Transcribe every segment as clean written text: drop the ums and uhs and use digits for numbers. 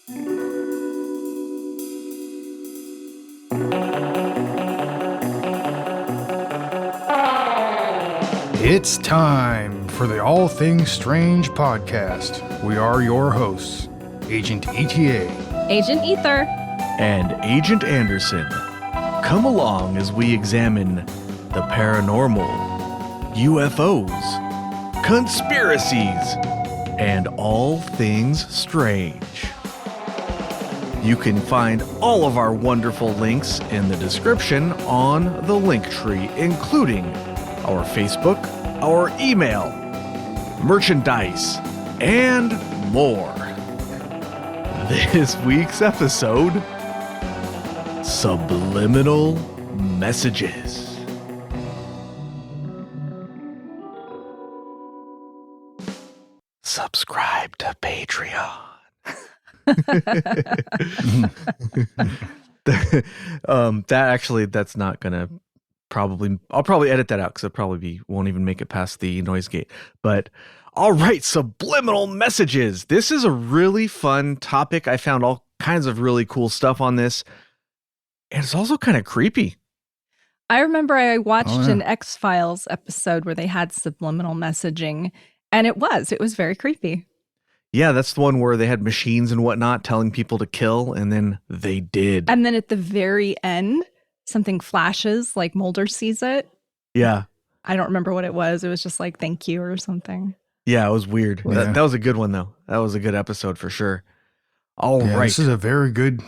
It's time for the All Things Strange podcast. We are your hosts, Agent ETA, Agent Ether, and Agent Anderson. Come along as we examine the paranormal, UFOs, conspiracies, and all things strange. You can find all of our wonderful links in the description on the Linktree, including our Facebook, our email, merchandise, and more. This week's episode, Subliminal Messages. Subscribe to Patreon. That's not gonna I'll probably edit that out because it won't even make it past the noise gate. But all right, subliminal messages. This is a really fun topic. I found all kinds of really cool stuff on this. And it's also kind of creepy. I remember I watched an X-Files episode where they had subliminal messaging, and it was very creepy. Yeah, that's the one where they had machines and whatnot telling people to kill, and then they did. And then at the very end, something flashes, like Mulder sees it. Yeah. I don't remember what it was. It was just like, thank you or something. Yeah, it was weird. Yeah. That was a good one, though. That was a good episode for sure. All right. This is a very good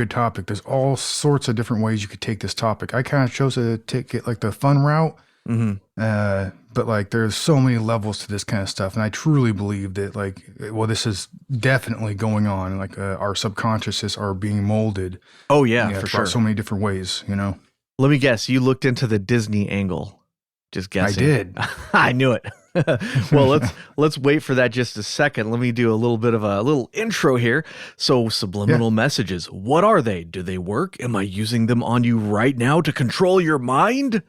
topic. There's all sorts of different ways you could take this topic. I kind of chose to take it like the fun route. Mm-hmm. But like there's so many levels to this kind of stuff. And I truly believe that this is definitely going on. Like our subconsciouses are being molded. Oh, yeah, for sure. So many different ways, you know. Let me guess. You looked into the Disney angle. Just guessing. I did. I knew it. Well, let's wait for that just a second. Let me do a little bit of a little intro here. So subliminal messages, what are they? Do they work? Am I using them on you right now to control your mind?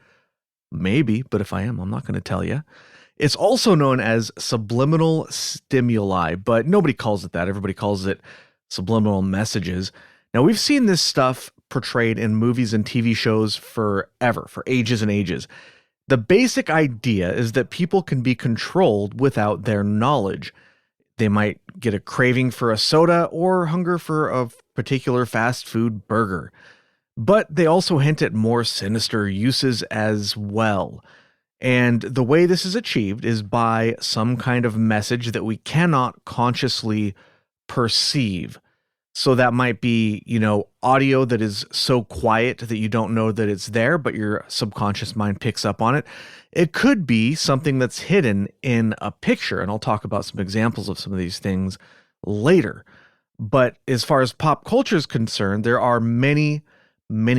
Maybe, but if I am, I'm not going to tell you. It's also known as subliminal stimuli, but nobody calls it that. Everybody calls it subliminal messages. Now, we've seen this stuff portrayed in movies and TV shows forever, for ages and ages. The basic idea is that people can be controlled without their knowledge. They might get a craving for a soda or hunger for a particular fast food burger. But they also hint at more sinister uses as well. And the way this is achieved is by some kind of message that we cannot consciously perceive. So that might be, audio that is so quiet that you don't know that it's there, but your subconscious mind picks up on it. It could be something that's hidden in a picture, and I'll talk about some examples of some of these things later. But as far as pop culture is concerned, there are many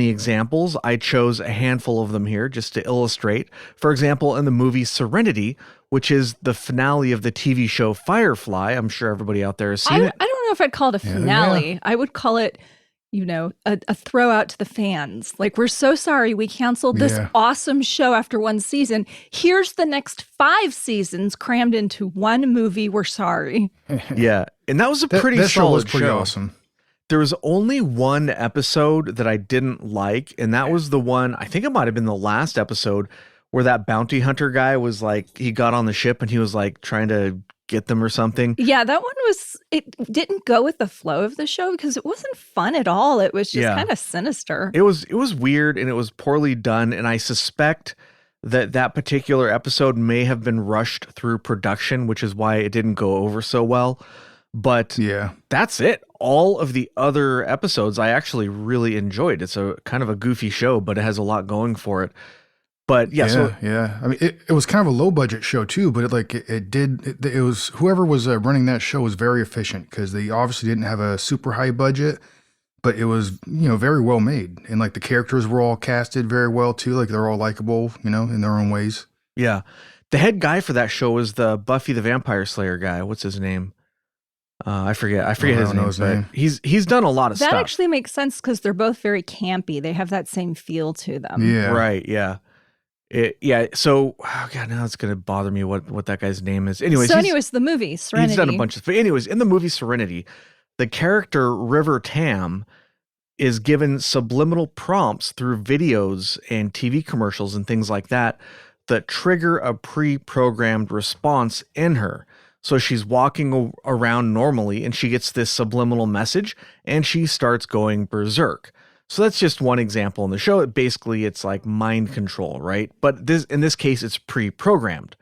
examples. I chose a handful of them here just to illustrate. For example, in the movie Serenity, which is the finale of the TV show Firefly. I'm sure everybody out there has seen it. I don't know if I'd call it a finale. Yeah. I would call it, a throw out to the fans. Like, we're so sorry we canceled this awesome show after one season. Here's the next 5 seasons crammed into one movie. We're sorry. Yeah. And that was a pretty solid show. Was pretty awesome. There was only one episode that I didn't like, and that was the one, I think it might have been the last episode, where that bounty hunter guy was like, he got on the ship and he was like trying to get them or something. Yeah, that one it didn't go with the flow of the show because it wasn't fun at all. It was just kind of sinister. It was weird and it was poorly done, and I suspect that particular episode may have been rushed through production, which is why it didn't go over so well. But that's it. All of the other episodes I actually really enjoyed. It's a kind of a goofy show, but it has a lot going for it. But I mean, it was kind of a low budget show too, but it was whoever was running that show was very efficient because they obviously didn't have a super high budget, but it was very well made, and like the characters were all casted very well too. Like they're all likable, in their own ways. Yeah, the head guy for that show was the Buffy the Vampire Slayer guy. What's his name? I forget his name, but he's done a lot of stuff. That actually makes sense because they're both very campy. They have that same feel to them. Yeah, right. Yeah. So, God, now it's going to bother me what that guy's name is. Anyways, the movie Serenity. He's done a bunch of. But anyways, in the movie Serenity, the character River Tam is given subliminal prompts through videos and TV commercials and things like that that trigger a pre-programmed response in her. So she's walking around normally and she gets this subliminal message and she starts going berserk. So that's just one example in the show. Basically, it's like mind control, right? But in this case, it's pre-programmed.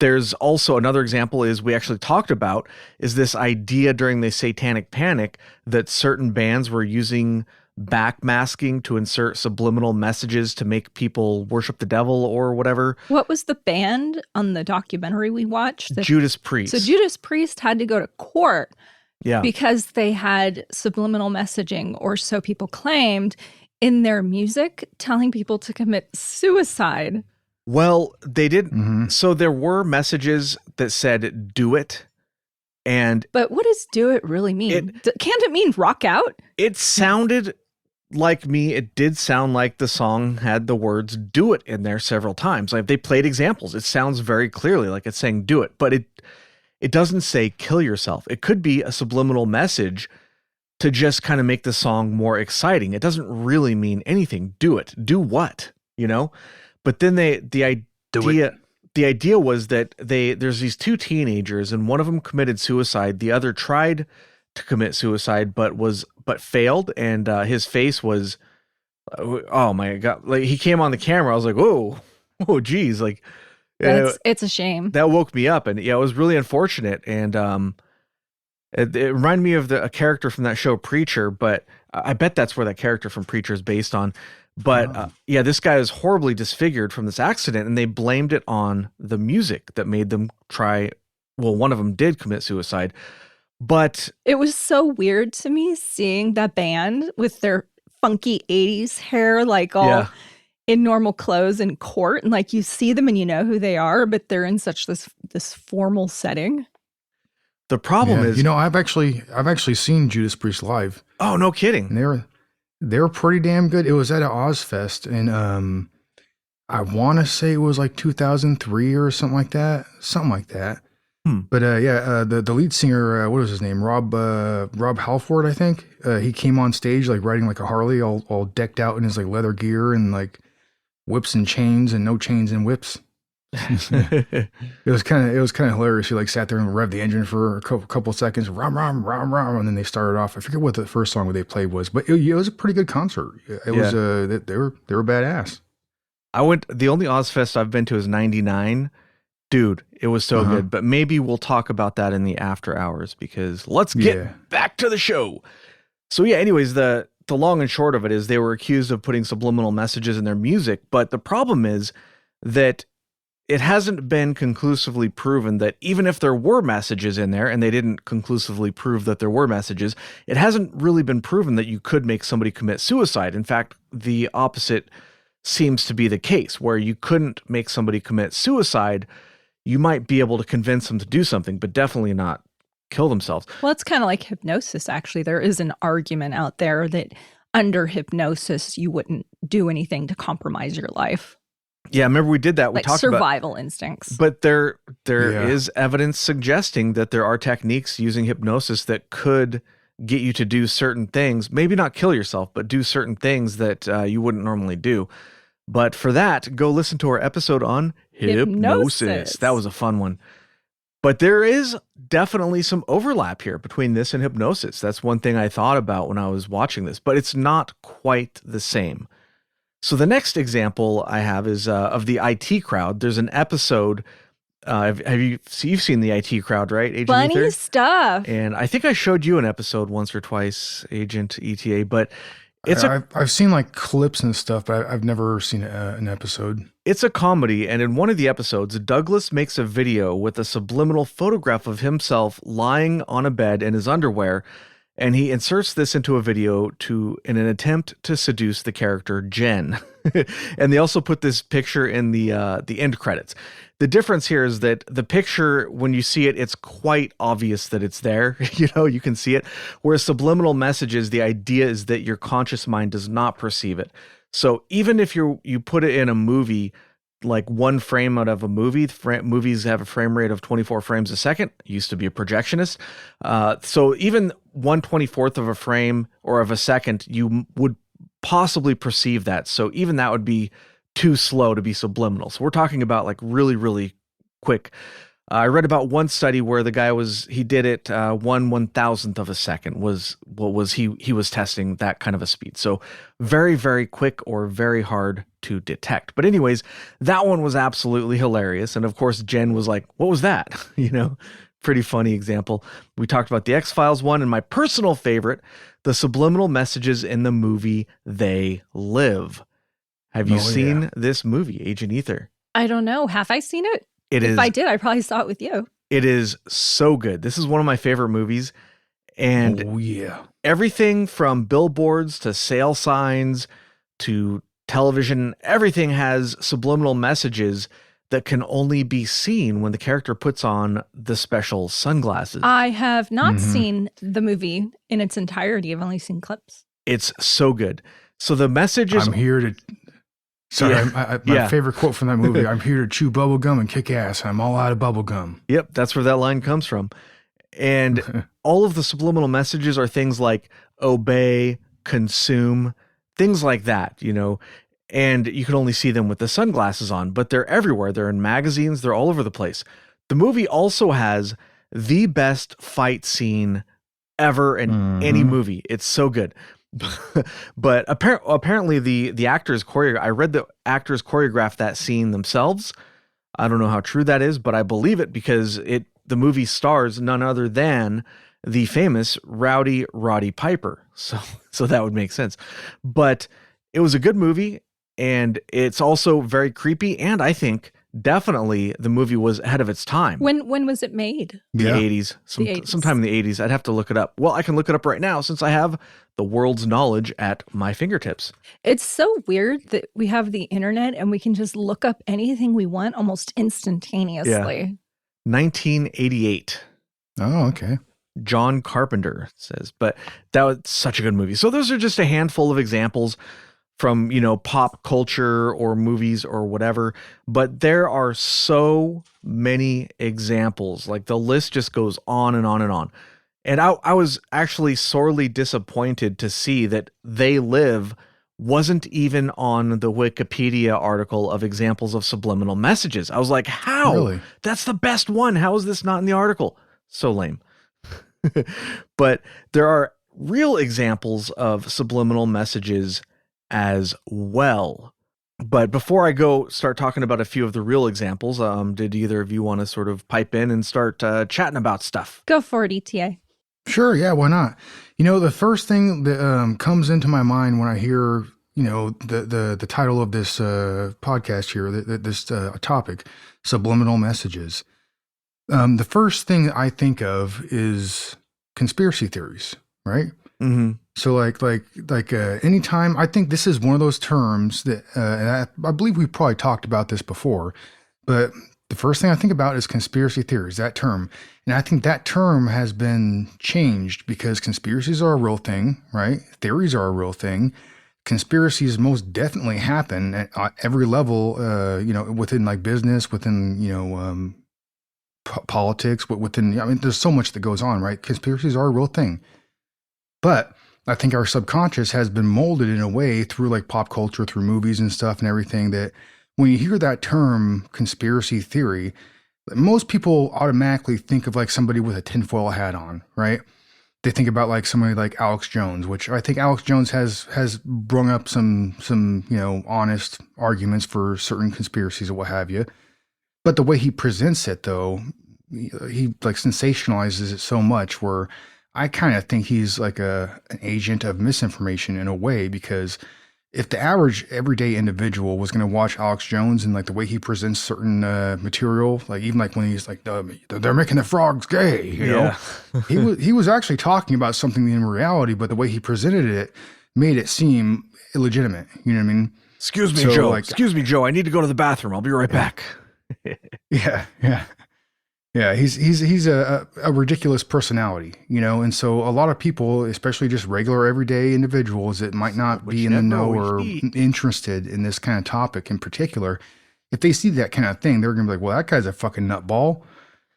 There's also another example is we actually talked about is this idea during the Satanic Panic that certain bands were using backmasking to insert subliminal messages to make people worship the devil or whatever. What was the band on the documentary we watched? Judas Priest. So Judas Priest had to go to court Yeah. because they had subliminal messaging, or so people claimed, in their music telling people to commit suicide. Well, they did. So there were messages that said, do it. But what does do it really mean? Can't it mean rock out? It sounded like me. It did sound like the song had the words do it in there several times. Like they played examples. It sounds very clearly like it's saying do it, but it doesn't say kill yourself. It could be a subliminal message to just kind of make the song more exciting. It doesn't really mean anything. Do it. Do what? But then the idea was that there's these two teenagers and one of them committed suicide. The other tried to commit suicide, but failed. And his face was, oh my God. Like he came on the camera. I was like, oh, geez. Like it's a shame. That woke me up. And yeah, it was really unfortunate. And it reminded me of a character from that show Preacher, but I bet that's where that character from Preacher is based on. But yeah, this guy is horribly disfigured from this accident, and they blamed it on the music that made them try. Well, one of them did commit suicide, but it was so weird to me seeing that band with their funky 80s hair, like all in normal clothes in court, and like you see them and you know who they are, but they're in such this formal setting. The problem is, I've actually seen Judas Priest live. Oh, no kidding! And they were pretty damn good. It was at an Ozfest, and I want to say it was like 2003 or something like that. But the lead singer, what was his name? Rob Halford, I think. He came on stage like riding like a Harley, all decked out in his like leather gear and like whips and chains and no chains and whips. It was kind of hilarious. He like sat there and revved the engine for a couple seconds, rom, and then they started off. I forget what the first song they played was, but it was a pretty good concert. It was they were badass. The only Ozfest I've been to is 99. Dude, it was so good. But maybe we'll talk about that in the after hours, because let's get back to the show. So yeah, anyways, the long and short of it is they were accused of putting subliminal messages in their music, but the problem is that it hasn't been conclusively proven that even if there were messages in there, and they didn't conclusively prove that there were messages, it hasn't really been proven that you could make somebody commit suicide. In fact, the opposite seems to be the case, where you couldn't make somebody commit suicide. You might be able to convince them to do something, but definitely not kill themselves. Well, it's kind of like hypnosis, actually. There is an argument out there that under hypnosis, you wouldn't do anything to compromise your life. Yeah, remember we did that. We talked survival instincts. But there is evidence suggesting that there are techniques using hypnosis that could get you to do certain things, maybe not kill yourself, but do certain things that you wouldn't normally do. But for that, go listen to our episode on hypnosis. That was a fun one. But there is definitely some overlap here between this and hypnosis. That's one thing I thought about when I was watching this, but it's not quite the same. So the next example I have is of the IT crowd. There's an episode. You've seen the IT crowd, right, Agent Funny Ether? stuff. And I think I showed you an episode once or twice, Agent ETA. But I've seen like clips and stuff, but I've never seen an episode. It's a comedy, and in one of the episodes, Douglas makes a video with a subliminal photograph of himself lying on a bed in his underwear. And he inserts this into a video in an attempt to seduce the character Jen. And they also put this picture in the end credits. The difference here is that the picture, when you see it, it's quite obvious that it's there. You can see it. Whereas subliminal messages, the idea is that your conscious mind does not perceive it. So even if you put it in a movie, like one frame out of a movie. Movies have a frame rate of 24 frames a second. I used to be a projectionist. So even 1/24th of a frame or of a second, you would possibly perceive that. So even that would be too slow to be subliminal. So we're talking about like really, really quick. I read about one study where the guy he did it 1/1000th of a second he was testing that kind of a speed. So very, very quick or very hard to detect. But anyways, that one was absolutely hilarious. And of course, Jen was like, what was that? Pretty funny example. We talked about the X-Files one, and my personal favorite, the subliminal messages in the movie They Live. Have you seen this movie, Agent Ether? I don't know. Have I seen it? If I did, I probably saw it with you. It is so good. This is one of my favorite movies. And everything from billboards to sale signs to television, everything has subliminal messages that can only be seen when the character puts on the special sunglasses. I have not seen the movie in its entirety. I've only seen clips. It's so good. So the message is... I'm here to... Sorry, my favorite quote from that movie, I'm here to chew bubble gum and kick ass. I'm all out of bubble gum. Yep, that's where that line comes from. And all of the subliminal messages are things like obey, consume, things like that, and you can only see them with the sunglasses on, but they're everywhere. They're in magazines. They're all over the place. The movie also has the best fight scene ever in any movie. It's so good. But apparently the actors I read the actors choreographed that scene themselves. I don't know how true that is, but I believe it because the movie stars none other than the famous Rowdy Roddy Piper. So that would make sense. But it was a good movie, and it's also very creepy, and I think definitely the movie was ahead of its time. When was it made? The 80s. Sometime in the 80s. I'd have to look it up. Well, I can look it up right now since I have the world's knowledge at my fingertips. It's so weird that we have the internet and we can just look up anything we want almost instantaneously. Yeah. 1988. Oh, okay. John Carpenter says, but that was such a good movie. So those are just a handful of examples from, pop culture or movies or whatever, but there are so many examples. Like the list just goes on and on and on. And I was actually sorely disappointed to see that They Live wasn't even on the Wikipedia article of examples of subliminal messages. I was like, how? Really? That's the best one. How is this not in the article? So lame. But there are real examples of subliminal messages as well. But before I start talking about a few of the real examples, did either of you want to sort of pipe in and start chatting about stuff? Go for it, ETA. Sure, yeah, why not? The first thing that comes into my mind when I hear, the title of this podcast here, this topic, subliminal messages. The first thing I think of is conspiracy theories, right? Mm-hmm. So like anytime, I think this is one of those terms that, and I believe we probably talked about this before, but the first thing I think about is conspiracy theories, that term. And I think that term has been changed because conspiracies are a real thing, right? Theories are a real thing. Conspiracies most definitely happen at every level, within like business, within, politics, within, there's so much that goes on, right? Conspiracies are a real thing. But I think our subconscious has been molded in a way through like pop culture, through movies and stuff and everything, that when you hear that term conspiracy theory, most people automatically think of like somebody with a tinfoil hat on, right? They think about like somebody like Alex Jones, which I think Alex Jones has brung up some honest arguments for certain conspiracies or what have you. But the way he presents it, though, he like sensationalizes it so much where I kind of think he's like an agent of misinformation in a way, because if the average everyday individual was going to watch Alex Jones and like the way he presents certain material, like even like when he's like, they're making the frogs gay, you know, he was actually talking about something in reality, but the way he presented it made it seem illegitimate. You know what I mean? Excuse me, Joe. Excuse me, Joe. I need to go to the bathroom. I'll be right back. Yeah, he's a ridiculous personality, and so a lot of people, especially just regular everyday individuals that might not be in the know or interested in this kind of topic in particular, if they see that kind of thing, they're gonna be like, well, that guy's a fucking nutball,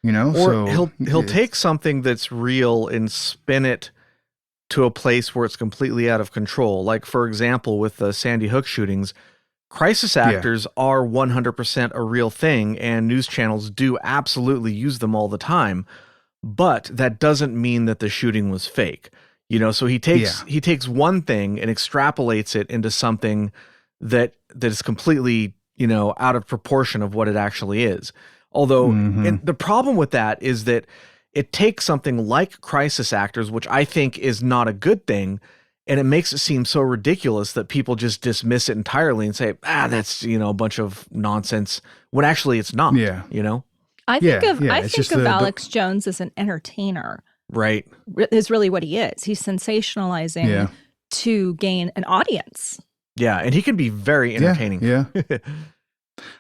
you know. Or So he'll take something that's real and spin it to a place where it's completely out of control. Like, for example, with the Sandy Hook shootings, crisis actors are 100% a real thing, and news channels do absolutely use them all the time. But that doesn't mean that the shooting was fake. You know, so he takes one thing and extrapolates it into something that is completely, you know, out of proportion of what it actually is. Although and the problem with that is that it takes something like crisis actors, which I think is not a good thing, and it makes it seem so ridiculous that people just dismiss it entirely and say, that's, you know, a bunch of nonsense, when actually it's not, you know? I think of Alex Jones as an entertainer. Right. Is really what he is. He's sensationalizing to gain an audience. Yeah, and he can be very entertaining. Yeah.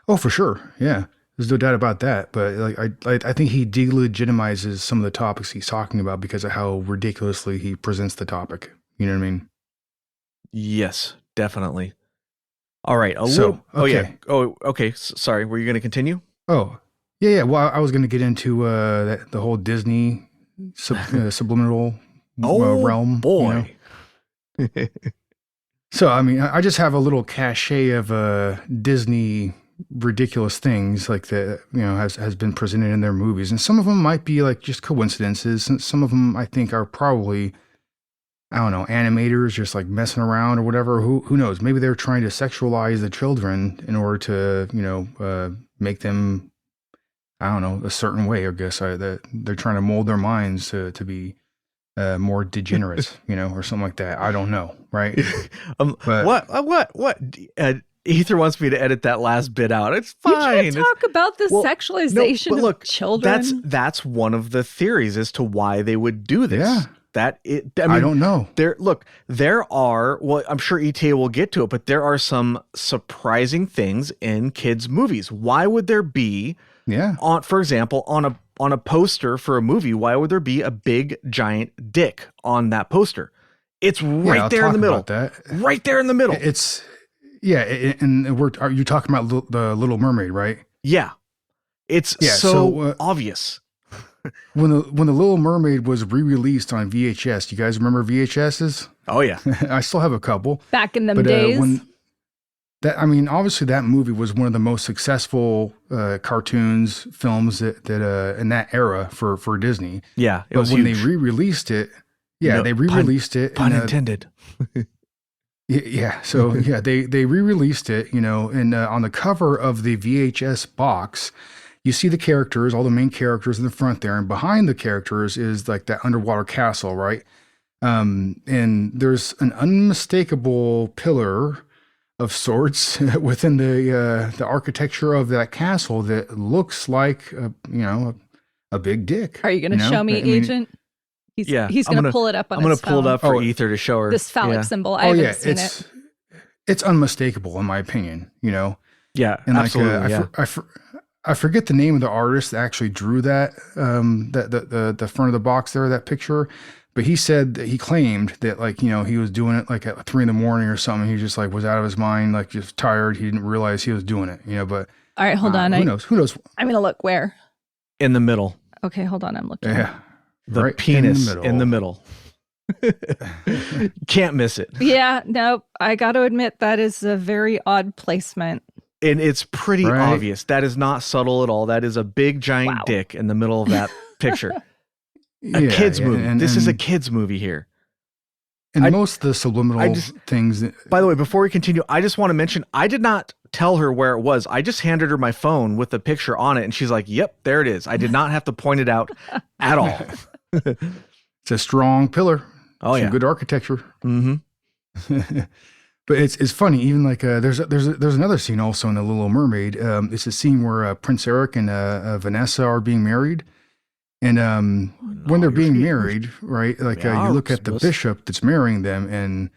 Oh, for sure. Yeah. There's no doubt about that. But like, I think he delegitimizes some of the topics he's talking about because of how ridiculously he presents the topic. You know what I mean? Yes, definitely. All right. Okay. Sorry. Were you going to continue? Oh, yeah. Well, I was going to get into the whole Disney subliminal realm. Boy. You know? So, I mean, I just have a little cachet of Disney ridiculous things like that, you know, has been presented in their movies. And some of them might be like just coincidences. And some of them I think are probably, I don't know, animators just like messing around or whatever. Who knows? Maybe they're trying to sexualize the children in order to, you know, make them, I don't know, a certain way, I guess. They're trying to mold their minds to be more degenerate, you know, or something like that. I don't know, right? What? Ether wants me to edit that last bit out. It's fine. You can't talk about the sexualization of children. That's one of the theories as to why they would do this. Yeah. I don't know. There are, well, I'm sure ETA will get to it, but there are some surprising things in kids' movies. Why would there be, for example, on a poster for a movie, why would there be a big giant dick on that poster? It's right there in the middle. Right there in the middle. And are you talking about the Little Mermaid, right? Yeah. It's so obvious. When the Little Mermaid was re-released on VHS, do you guys remember VHSs? Oh yeah. I still have a couple. Back in them days. Obviously that movie was one of the most successful cartoons, films that in that era for Disney. Yeah, it was huge. When they re-released it, they re-released it. Pun intended. So they re-released it, you know, and on the cover of the VHS box, you see the characters, all the main characters in the front there, and behind the characters is like that underwater castle, right? And there's an unmistakable pillar of sorts within the architecture of that castle that looks like a big dick. Are you going to show me, Agent? He's going to pull it up on his phone. I'm going to pull it up for Ether to show her. This phallic symbol. I haven't seen it. It's unmistakable in my opinion, you know? Yeah, and absolutely. I forget the name of the artist that actually drew that, the front of the box there, that picture. But he said that he claimed that, like, you know, he was doing it like at 3 a.m. or something. He just like was out of his mind, like just tired. He didn't realize he was doing it, you know, but. All right, hold on. Who knows? I'm going to look where? In the middle. Okay, hold on. I'm looking. Yeah. The right penis in the middle. Can't miss it. Yeah, no, I got to admit that is a very odd placement. And it's pretty obvious. That is not subtle at all. That is a big giant dick in the middle of that picture. A kid's movie. This is a kid's movie here. And most of the subliminal things. By the way, before we continue, I just want to mention, I did not tell her where it was. I just handed her my phone with the picture on it, and she's like, yep, there it is. I did not have to point it out at all. It's a strong pillar. Oh, yeah. Good architecture. Mm-hmm. But it's funny, even like there's another scene also in The Little Mermaid. It's a scene where Prince Eric and Vanessa are being married. And when they're being married, right, like you look at the bishop that's marrying them, and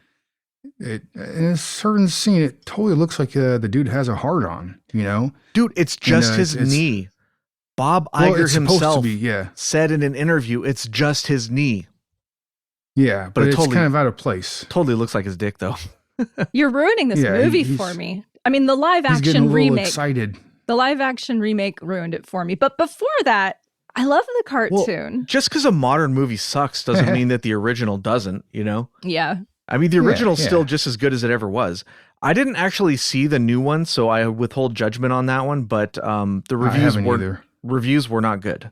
in a certain scene, it totally looks like the dude has a heart on, you know? Dude, it's just his knee. Bob Iger himself said in an interview, it's just his knee. Yeah, but it's totally, kind of out of place. Totally looks like his dick, though. You're ruining this movie for me. I mean, the live He's getting a action little remake. excited. The live action remake ruined it for me. But before that, I love the cartoon. Well, just because a modern movie sucks doesn't mean that the original doesn't, you know? Yeah. I mean, the original's still just as good as it ever was. I didn't actually see the new one, so I withhold judgment on that one, but the reviews were not good.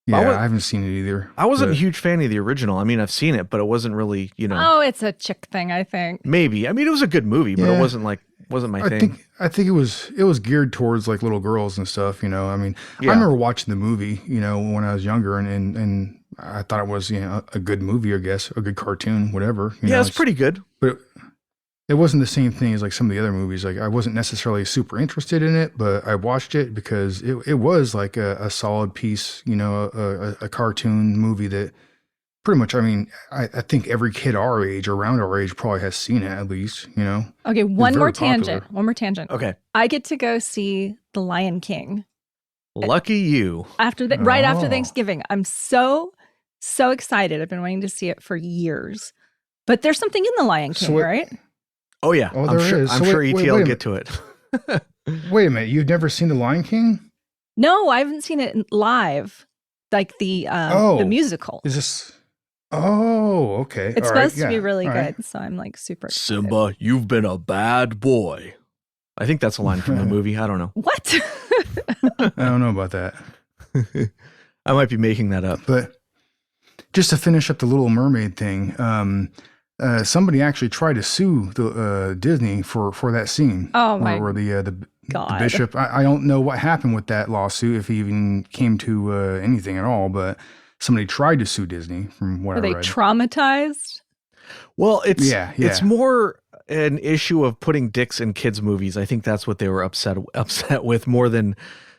Yeah, I haven't seen it either. I wasn't a huge fan of the original. I mean, I've seen it, but it wasn't really, you know. Oh, it's a chick thing, I think. Maybe. I mean, it was a good movie, but it wasn't my thing. I think it was geared towards like little girls and stuff, you know. I mean, I remember watching the movie, you know, when I was younger, and I thought it was, you know, a good movie, I guess, a good cartoon, whatever. You know, it's pretty good. But it wasn't the same thing as like some of the other movies. Like I wasn't necessarily super interested in it, but I watched it because it was like a solid piece, you know, a cartoon movie that pretty much, I mean, I think every kid our age or around our age probably has seen it at least, you know. Okay, one more tangent. Okay. I get to go see The Lion King. Lucky you. Right after Thanksgiving. I'm so excited. I've been wanting to see it for years. But there's something in The Lion King, right? Oh yeah, I'm sure ET will get to it. Wait a minute, you've never seen The Lion King? No, I haven't seen it live, like the musical. Is this? Oh, okay. It's supposed to be really good, so I'm like super excited. Simba, you've been a bad boy. I think that's a line from the movie. I don't know. What? I don't know about that. I might be making that up. But just to finish up the Little Mermaid thing, somebody actually tried to sue the Disney for that scene. Oh my where the God. The bishop. I don't know what happened with that lawsuit, if he even came to anything at all. But somebody tried to sue Disney, from what I read. Were they traumatized? Well, it's more an issue of putting dicks in kids' movies. I think that's what they were upset with, more than,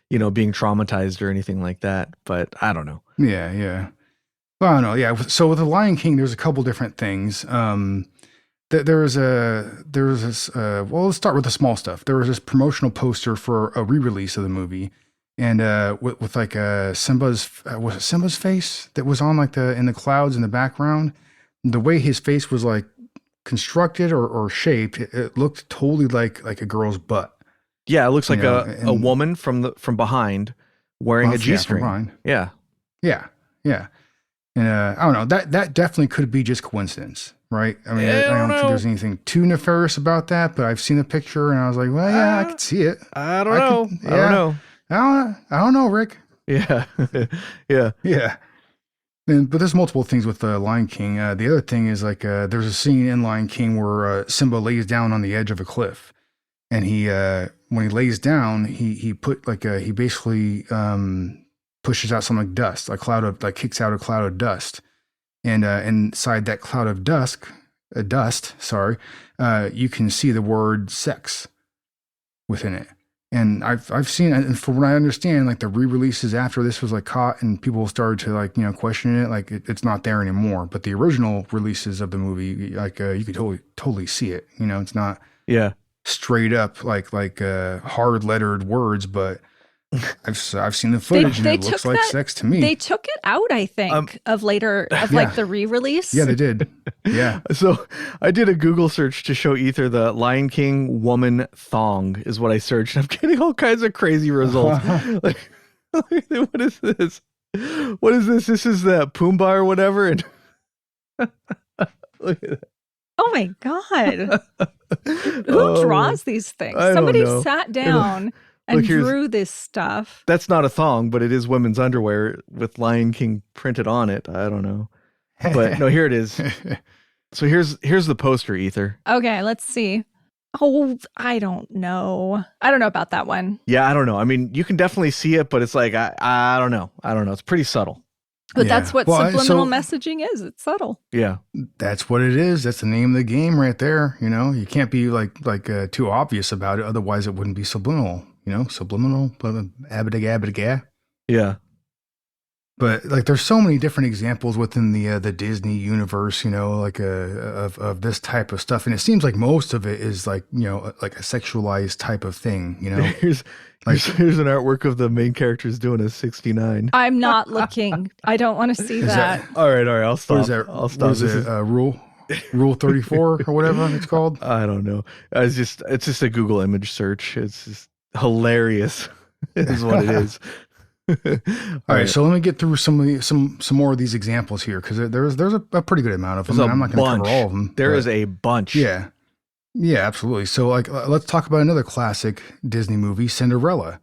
you know, being traumatized or anything like that. But I don't know. Yeah. Well, I don't know. Yeah. So with The Lion King, there's a couple different things. There was this. Well, let's start with the small stuff. There was this promotional poster for a re-release of the movie, and with like Simba's was it Simba's face that was on like in the clouds in the background. The way his face was like constructed or shaped, it looked totally like a girl's butt. Yeah, it looks like a woman from behind wearing a G-string. Yeah. And I don't know, that definitely could be just coincidence, right? I mean, I don't think there's anything too nefarious about that, but I've seen the picture and I was like, well, yeah, I could see it. I don't know. I don't know, Rick. Yeah. But there's multiple things with Lion King. The other thing is like there's a scene in Lion King where Simba lays down on the edge of a cliff, and he when he lays down, he basically pushes out some like dust, kicks out a cloud of dust, and inside that cloud of dust, you can see the word sex within it. And I've seen, and from what I understand, like the re-releases after this was like caught and people started to like, you know, question it, like it's not there anymore. But the original releases of the movie, like you could totally see it. You know, it's not straight up like hard lettered words, but I've seen the footage and it looks like sex to me. They took it out, I think, like the re-release. Yeah, they did. Yeah. So I did a Google search to show Ether the Lion King woman thong is what I searched. I'm getting all kinds of crazy results. Like, what is this? What is this? This is the Pumbaa or whatever. And look at that. Oh my God. Who draws these things? Somebody sat down and drew this stuff. That's not a thong, but it is women's underwear with Lion King printed on it. I don't know. But no, here it is. So here's the poster, Ether. Okay, let's see. Oh, I don't know. I don't know about that one. Yeah, I don't know. I mean, you can definitely see it, but it's like, I don't know. It's pretty subtle. But that's what subliminal messaging is. It's subtle. Yeah. That's what it is. That's the name of the game right there. You know, you can't be like too obvious about it. Otherwise it wouldn't be subliminal. You know, subliminal, abadiga. Yeah. But like, there's so many different examples within the Disney universe, you know, like of this type of stuff, and it seems like most of it is like, you know, like a sexualized type of thing, you know. Here's an artwork of the main characters doing a 69. I'm not looking. I don't want to see that. All right. I'll stop. What is that? I'll stop. What is it? Rule? Rule 34 or whatever it's called. I don't know. It's just a Google image search. It's just hilarious. Is what it is. All right, so let me get through some more of these examples here, because there's a pretty good amount of them. I'm not going to cover all of them. There is a bunch. Yeah, absolutely. So like, let's talk about another classic Disney movie, Cinderella.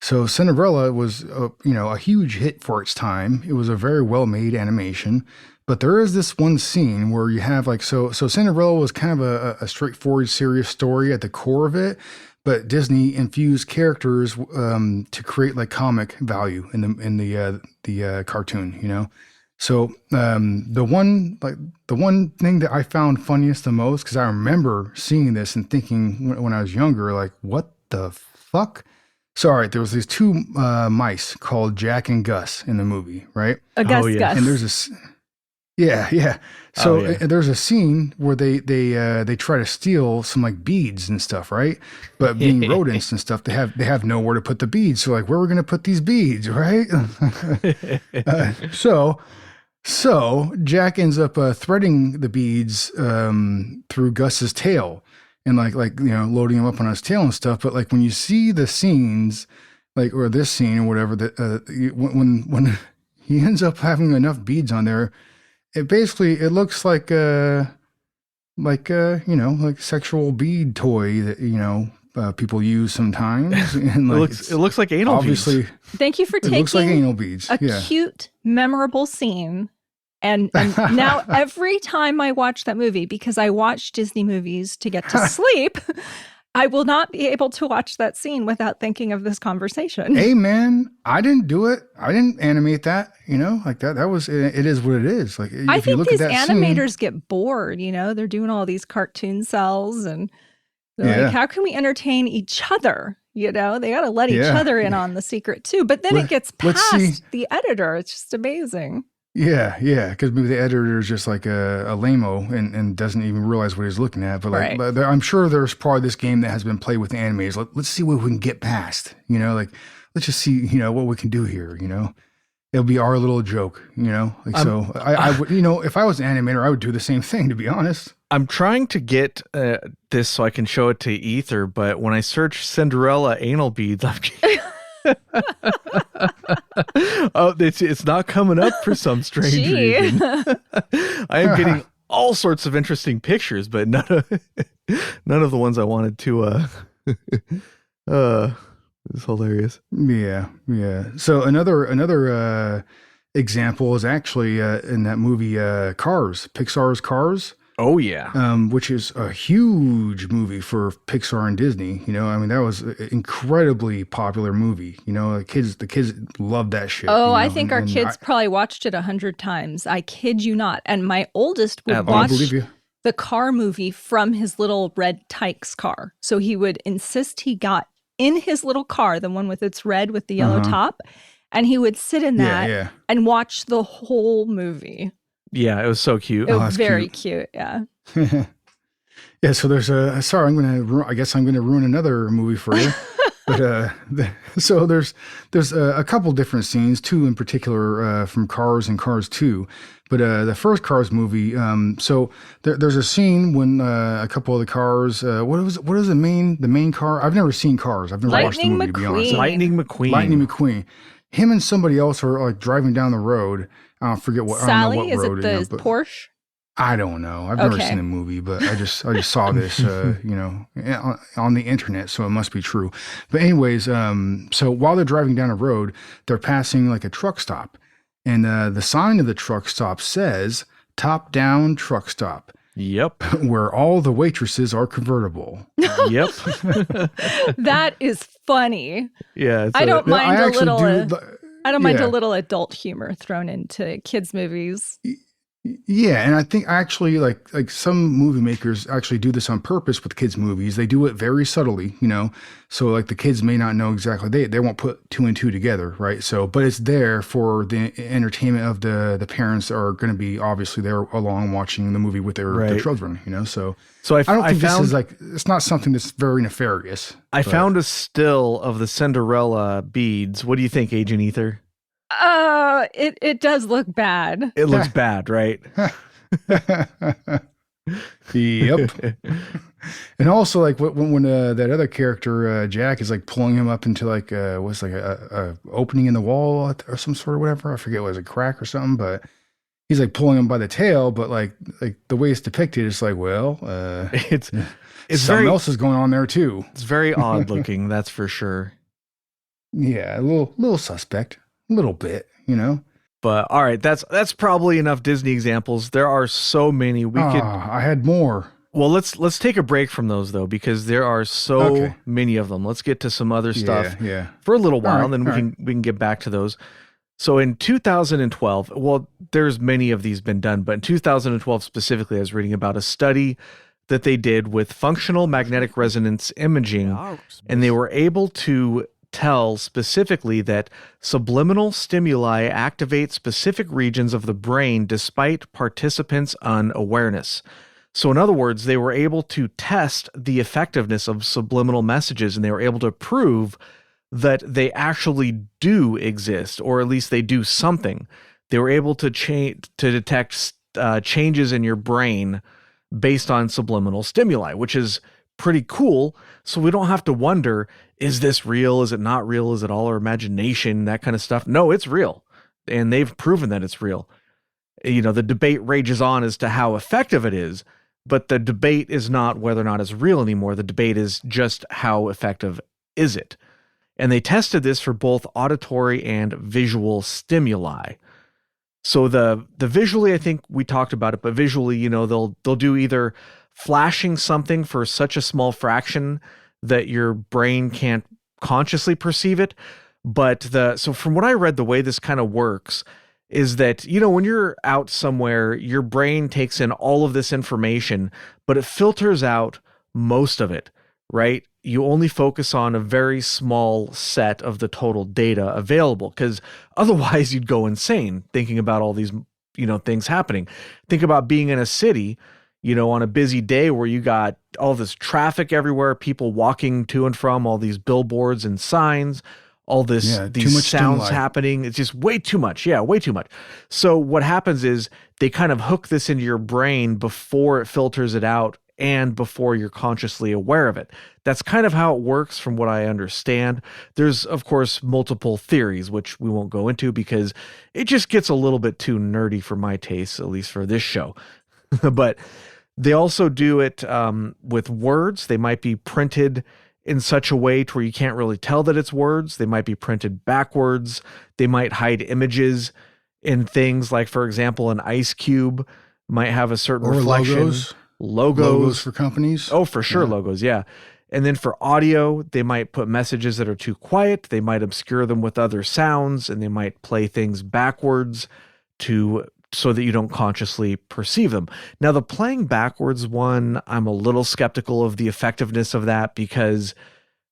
So Cinderella was a huge hit for its time. It was a very well made animation, but there is this one scene where you have like so Cinderella was kind of a straightforward, serious story at the core of it. But Disney infused characters to create like comic value in the cartoon, So the one thing that I found funniest the most, because I remember seeing this and thinking when I was younger, like, what the fuck? So all right, there was these two mice called Jack and Gus in the movie, right? Gus. And there's this. Yeah. So there's a scene where they try to steal some like beads and stuff, right? But being rodents and stuff, they have nowhere to put the beads. So like, where are we going to put these beads, right? So Jack ends up threading the beads through Gus's tail and like loading them up on his tail and stuff. But like when you see the scenes, like or this scene or whatever, that when he ends up having enough beads on there. It looks like sexual bead toy that people use sometimes. And like it looks like anal obviously, beads. Thank you for taking it looks like anal beads. a cute, memorable scene. And now every time I watch that movie, because I watch Disney movies to get to sleep, I will not be able to watch that scene without thinking of this conversation. Hey man, I didn't do it. I didn't animate that, like that. That was, it is what it is. Like, I if you think look these at that animators scene, get bored, they're doing all these cartoon cells and they're like, how can we entertain each other? They got to let each other in on the secret too. But then it gets past the editor. It's just amazing. Yeah, because maybe the editor is just like a lame-o and doesn't even realize what he's looking at. But like, right. I'm sure there's probably this game that has been played with animators. Let's see what we can get past. Like let's just see what we can do here. It'll be our little joke. So I would if I was an animator, I would do the same thing. To be honest, I'm trying to get this so I can show it to Ether, but when I search Cinderella anal beads, I'm. Oh, it's not coming up for some strange reason. I am getting all sorts of interesting pictures, but none of the ones I wanted to. It's hilarious. Yeah. So another example is actually in that movie Cars, Pixar's Cars. Oh yeah. Which is a huge movie for Pixar and Disney. That was an incredibly popular movie. The kids love that shit. Oh, I think our kids probably watched it 100 times. I kid you not. And my oldest would watch the car movie from his little red Tykes car. So he would insist he got in his little car, the one with its red with the yellow top, and he would sit in that and watch the whole movie. Yeah, it was so cute. It was very cute. Yeah. Yeah. So there's I guess I'm gonna ruin another movie for you. But so there's a couple different scenes, two in particular from Cars and Cars 2. But the first Cars movie, so there's a scene when a couple of the cars, what is the main car? I've never seen Cars. I've never watched the movie, to be honest. Lightning McQueen. Him and somebody else are like driving down the road. I forget what. Sally, I don't know what road, is it the Porsche? I don't know. I've never seen the movie, but I just saw this, on the internet, so it must be true. But anyways, so while they're driving down a road, they're passing like a truck stop, and the sign of the truck stop says "Top Down Truck Stop." Yep. Where all the waitresses are convertible. Yep. That is funny. Yeah. I don't mind a little. I don't mind a little adult humor thrown into kids' movies. Yeah, and I think actually like some movie makers actually do this on purpose with kids' movies. They do it very subtly, so like the kids may not know exactly. They won't put two and two together, right? So, but it's there for the entertainment of the parents that are going to be obviously there along watching the movie with their children, So I don't think this is it's not something that's very nefarious. I found a still of the Cinderella beads. What do you think, Agent Ether? It does look bad. It looks bad, right? Yep. And also, like when that other character Jack is like pulling him up into like what's like a opening in the wall or some sort of whatever. I forget, was it a crack or something, but he's like pulling him by the tail. But like the way it's depicted, it's like, well, it's something else is going on there too. It's very odd looking, that's for sure. Yeah, a little suspect, a little bit, you know. But all right, that's probably enough Disney examples. There are so many. I had more. Well, let's take a break from those though, because there are so many of them. Let's get to some other stuff for a little while, and then we can get back to those. So in 2012, well, there's many of these been done, but in 2012 specifically, I was reading about a study that they did with functional magnetic resonance imaging, and they were able to tell specifically that subliminal stimuli activate specific regions of the brain despite participants' unawareness. So in other words, they were able to test the effectiveness of subliminal messages, and they were able to prove that they actually do exist, or at least they do something. They were able to detect changes in your brain based on subliminal stimuli, which is pretty cool. So we don't have to wonder, is this real? Is it not real? Is it all our imagination? That kind of stuff. No, it's real. And they've proven that it's real. You know, the debate rages on as to how effective it is, but the debate is not whether or not it's real anymore. The debate is just how effective is it? And they tested this for both auditory and visual stimuli. So the visually, I think we talked about it, but visually, you know, they'll do either flashing something for such a small fraction that your brain can't consciously perceive it. But so from what I read, the way this kind of works is that, you know, when you're out somewhere, your brain takes in all of this information, but it filters out most of it, right? You only focus on a very small set of the total data available, because otherwise you'd go insane thinking about all these, you know, things happening. Think about being in a city, you know, on a busy day where you got all this traffic everywhere, people walking to and from, all these billboards and signs, all this, these sounds happening. It's just way too much. Yeah, way too much. So what happens is they kind of hook this into your brain before it filters it out and before you're consciously aware of it. That's kind of how it works from what I understand. There's, of course, multiple theories, which we won't go into because it just gets a little bit too nerdy for my taste, at least for this show. But they also do it with words. They might be printed in such a way to where you can't really tell that it's words. They might be printed backwards. They might hide images in things like, for example, an ice cube might have a certain reflection. Logos for companies. Oh, for sure. Logos. Yeah. And then for audio, they might put messages that are too quiet. They might obscure them with other sounds, and they might play things backwards so that you don't consciously perceive them. Now, the playing backwards one, I'm a little skeptical of the effectiveness of that, because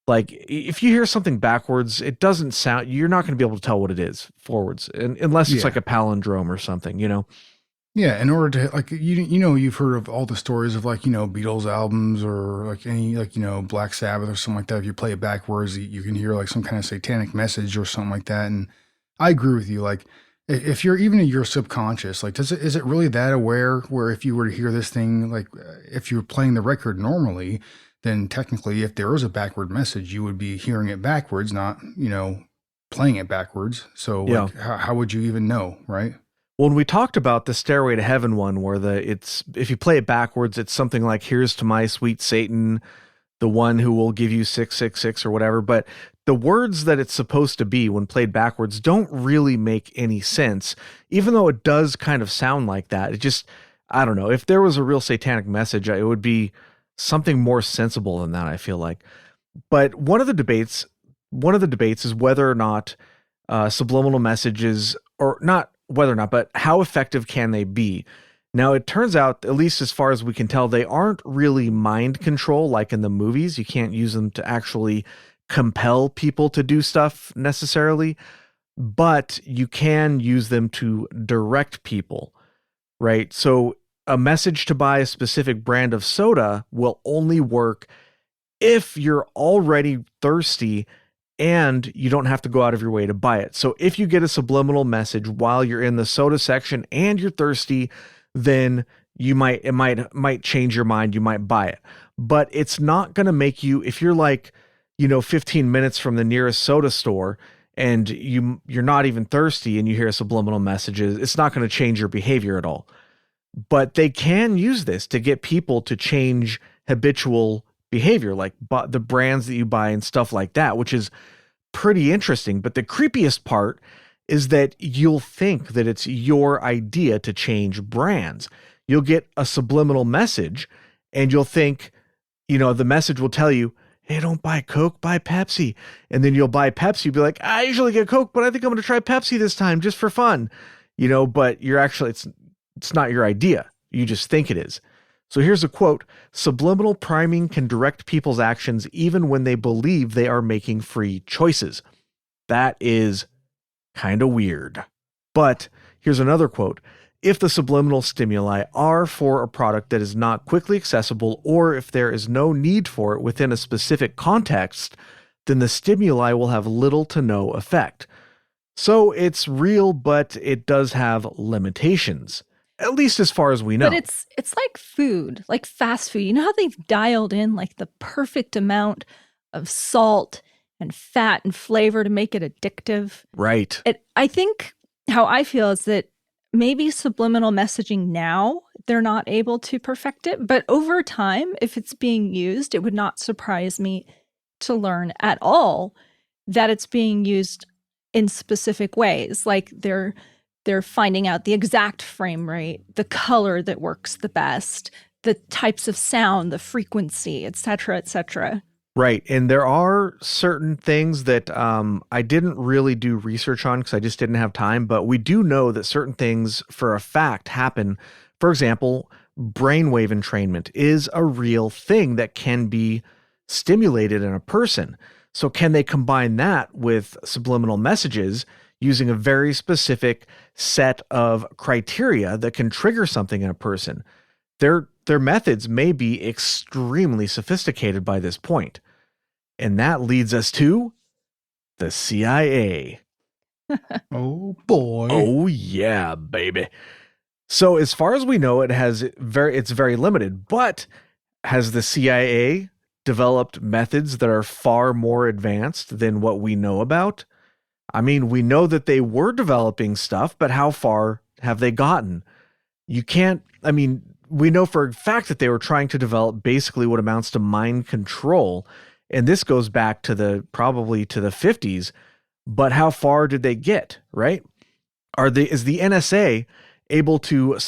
like if you hear something backwards, it doesn't sound, you're not going to be able to tell what it is forwards, unless it's like a palindrome or something, you know? Yeah, in order to, like, you know, you've heard of all the stories of, like, you know, Beatles albums or like any, like, you know, Black Sabbath or something like that. If you play it backwards, you can hear like some kind of satanic message or something like that. And I agree with you. Like, if you're even in your subconscious, like, is it really that aware where if you were to hear this thing, like if you were playing the record normally, then technically if there was a backward message, you would be hearing it backwards, not, you know, playing it backwards. So like, how would you even know, right? When we talked about the Stairway to Heaven one, where if you play it backwards, it's something like, here's to my sweet Satan, the one who will give you 666 or whatever. But the words that it's supposed to be when played backwards don't really make any sense, even though it does kind of sound like that. It just, I don't know. If there was a real satanic message, it would be something more sensible than that, I feel like. But one of the debates is whether or not subliminal messages, or not whether or not, but how effective can they be? Now, it turns out, at least as far as we can tell, they aren't really mind control like in the movies. You can't use them to actually compel people to do stuff necessarily, but you can use them to direct people, right? So a message to buy a specific brand of soda will only work if you're already thirsty and you don't have to go out of your way to buy it. So if you get a subliminal message while you're in the soda section and you're thirsty, then it might change your mind. You might buy it, but it's not going to make you, if you're like, 15 minutes from the nearest soda store and you're not even thirsty and you hear subliminal messages, it's not going to change your behavior at all. But they can use this to get people to change habitual behavior, like the brands that you buy and stuff like that, which is pretty interesting. But the creepiest part is that you'll think that it's your idea to change brands. You'll get a subliminal message and you'll think, the message will tell you, hey, don't buy Coke, buy Pepsi. And then you'll buy Pepsi. You'll be like, I usually get Coke, but I think I'm going to try Pepsi this time just for fun. But you're actually, it's not your idea. You just think it is. So here's a quote: subliminal priming can direct people's actions even when they believe they are making free choices. That is kind of weird. But here's another quote: if the subliminal stimuli are for a product that is not quickly accessible, or if there is no need for it within a specific context, then the stimuli will have little to no effect. So it's real, but it does have limitations, at least as far as we know. But it's like food, like fast food. You know how they've dialed in like the perfect amount of salt and fat and flavor to make it addictive? Right. I think how I feel is that maybe subliminal messaging now, they're not able to perfect it. But over time, if it's being used, it would not surprise me to learn at all that it's being used in specific ways. Like they're finding out the exact frame rate, the color that works the best, the types of sound, the frequency, et cetera, et cetera. Right. And there are certain things that I didn't really do research on because I just didn't have time, but we do know that certain things for a fact happen. For example, brainwave entrainment is a real thing that can be stimulated in a person. So can they combine that with subliminal messages using a very specific set of criteria that can trigger something in a person? Their methods may be extremely sophisticated by this point. And that leads us to the CIA. Oh, boy. Oh, yeah, baby. So as far as we know, it's very limited, but has the CIA developed methods that are far more advanced than what we know about? I mean, we know that they were developing stuff, but how far have they gotten? We know for a fact that they were trying to develop basically what amounts to mind control. And this goes back to probably to the 50s, but how far did they get, right? Is the NSA able to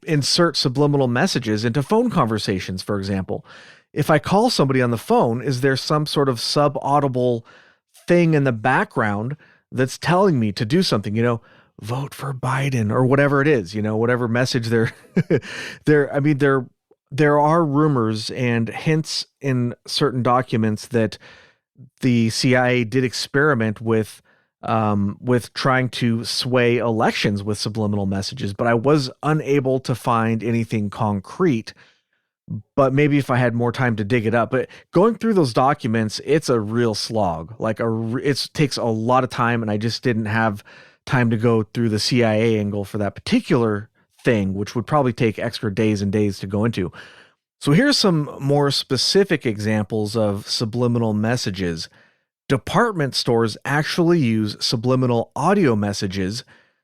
insert subliminal messages into phone conversations, for example? If I call somebody on the phone, is there some sort of subaudible thing in the background that's telling me to do something, vote for Biden or whatever it is, whatever message there are rumors and hints in certain documents that the CIA did experiment with trying to sway elections with subliminal messages, but I was unable to find anything concrete. But maybe if I had more time to dig it up. But going through those documents, it's a real slog. It takes a lot of time, and I just didn't have time to go through the CIA angle for that particular thing, which would probably take extra days and days to go into. So here's some more specific examples of subliminal messages. Department stores actually use subliminal audio messages,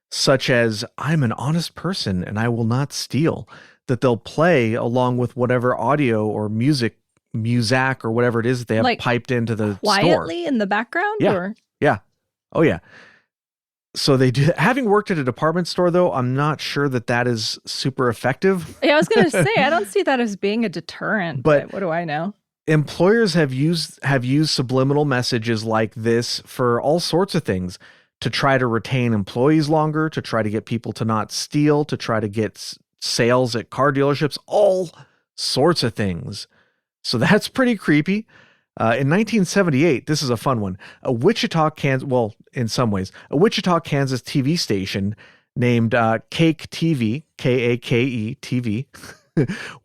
such as, I'm an honest person and I will not steal, that they'll play along with whatever audio or music or whatever it is that they have piped into the quietly store. In the background? Yeah. Or? Yeah. Oh, yeah. So they do. Having worked at a department store, though, I'm not sure that is super effective. Yeah, I was going to say, I don't see that as being a deterrent, but what do I know? Employers have used subliminal messages like this for all sorts of things, to try to retain employees longer, to try to get people to not steal, to try to get sales at car dealerships, all sorts of things. So that's pretty creepy. In 1978, this is a fun one. A Wichita, Kansas TV station named Cake TV, K-A-K-E TV,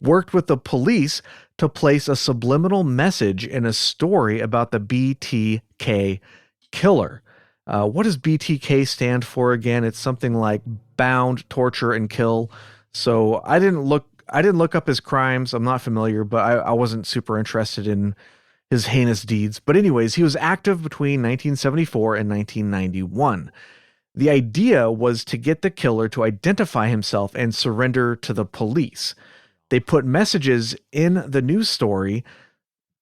worked with the police to place a subliminal message in a story about the BTK killer. What does BTK stand for again? It's something like bound, torture, and kill. So I didn't look up his crimes. I'm not familiar, but I wasn't super interested in his heinous deeds. But anyways, he was active between 1974 and 1991. The idea was to get the killer to identify himself and surrender to the police. They put messages in the news story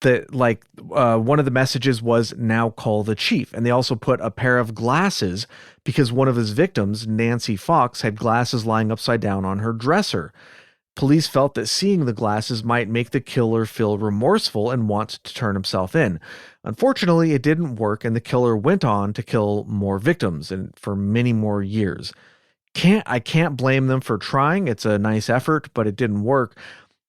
that, like, one of the messages was, "Now call the chief." And they also put a pair of glasses because one of his victims, Nancy Fox, had glasses lying upside down on her dresser. Police felt that seeing the glasses might make the killer feel remorseful and want to turn himself in. Unfortunately, it didn't work, and the killer went on to kill more victims and for many more years. I can't blame them for trying. It's a nice effort, but it didn't work.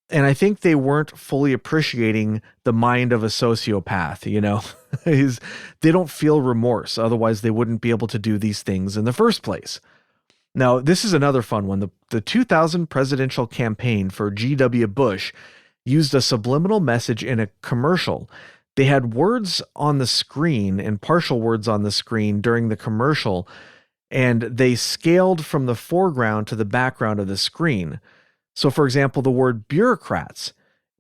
And I think they weren't fully appreciating the mind of a sociopath, you know? They don't feel remorse. Otherwise, they wouldn't be able to do these things in the first place. Now, this is another fun one. The 2000 presidential campaign for G.W. Bush used a subliminal message in a commercial. They had words on the screen and partial words on the screen during the commercial, and they scaled from the foreground to the background of the screen. So, for example, the word bureaucrats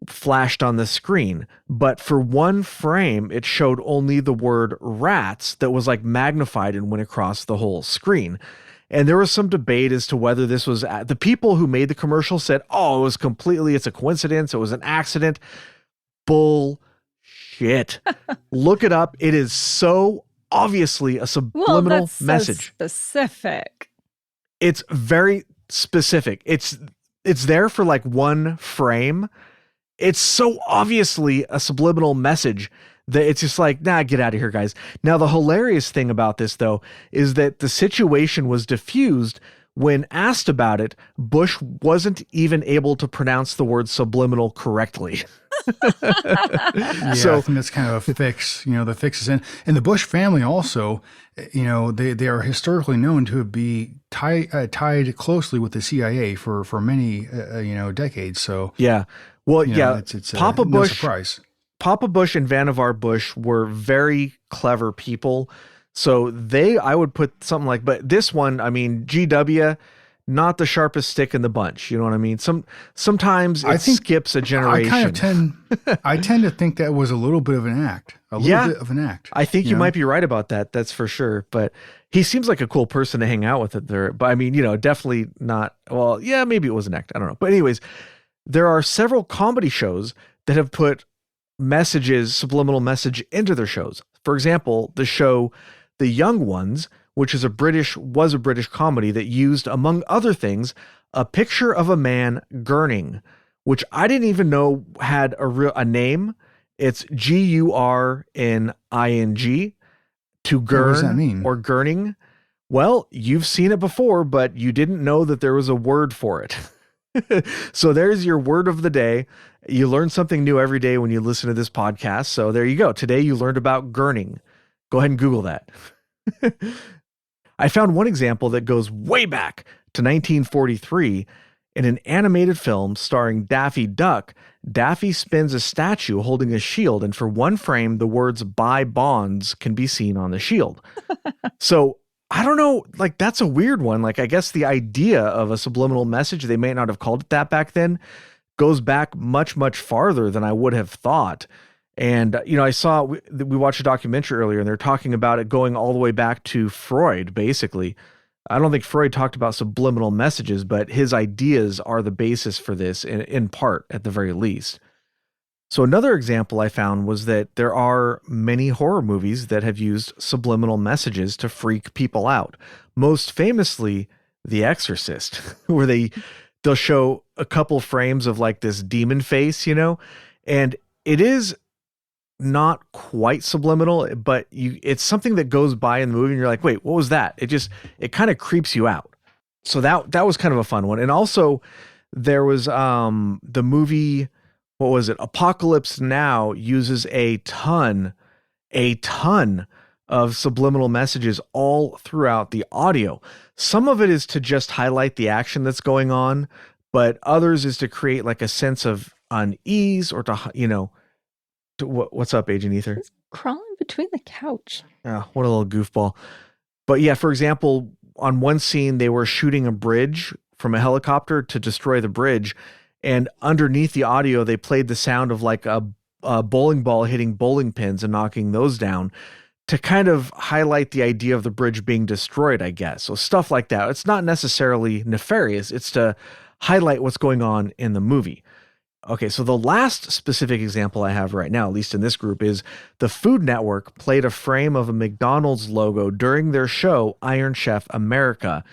flashed on the screen, but for one frame, it showed only the word rats that was like magnified and went across the whole screen. And there was some debate as to whether this was, the people who made the commercial said, "Oh, it's a coincidence. It was an accident." Bullshit. Look it up. It is so obviously a subliminal message. So specific. It's very specific. It's there for like one frame. It's so obviously a subliminal message that it's just like, nah, get out of here, guys. Now, the hilarious thing about this, though, is that the situation was diffused when asked about it. Bush wasn't even able to pronounce the word subliminal correctly. Yeah, so I think that's kind of a fix. You know, the fix is in. And the Bush family also, you know, they are historically known to be tied closely with the CIA for many, decades. So yeah, well, yeah, it's Papa no Bush. surprise. Papa Bush and Vannevar Bush were very clever people. So I would put something like, but this one, I mean, GW, not the sharpest stick in the bunch. You know what I mean? Sometimes it skips a generation. I tend to think that was a little bit of an act. I think you might be right about that. That's for sure. But he seems like a cool person to hang out with there. But I mean, definitely not. Well, yeah, maybe it was an act. I don't know. But anyways, there are several comedy shows that have put subliminal message into their shows. For example, the show The Young Ones, which was a British comedy that used, among other things, a picture of a man gurning, which I didn't even know had a name. It's Gurning, to gurn. What does that mean? Or gurning. Well, you've seen it before, but you didn't know that there was a word for it. So there's your word of the day. You learn something new every day when you listen to this podcast. So there you go. Today you learned about gurning. Go ahead and Google that. I found one example that goes way back to 1943. In an animated film starring Daffy Duck, Daffy spins a statue holding a shield, and for one frame, the words "buy bonds" can be seen on the shield. So I don't know, like, that's a weird one. Like, I guess the idea of a subliminal message, they may not have called it that back then, goes back much, much farther than I would have thought. And, we watched a documentary earlier, and they're talking about it going all the way back to Freud, basically. I don't think Freud talked about subliminal messages, but his ideas are the basis for this, in part, at the very least. So another example I found was that there are many horror movies that have used subliminal messages to freak people out. Most famously, The Exorcist, where they'll show a couple frames of like this demon face, and it is not quite subliminal, but it's something that goes by in the movie and you're like, wait, what was that? It kind of creeps you out. So that was kind of a fun one. And also there was the movie, what was it? Apocalypse Now uses a ton of subliminal messages all throughout the audio. Some of it is to just highlight the action that's going on, but others is to create like a sense of unease or to, what's up, Agent Ether? Crawling between the couch. Oh, what a little goofball. But yeah, for example, on one scene, they were shooting a bridge from a helicopter to destroy the bridge. And underneath the audio, they played the sound of like a bowling ball hitting bowling pins and knocking those down to kind of highlight the idea of the bridge being destroyed, I guess. So stuff like that. It's not necessarily nefarious. It's to highlight what's going on in the movie. Okay, so the last specific example I have right now, at least in this group, is the Food Network played a frame of a McDonald's logo during their show, Iron Chef America.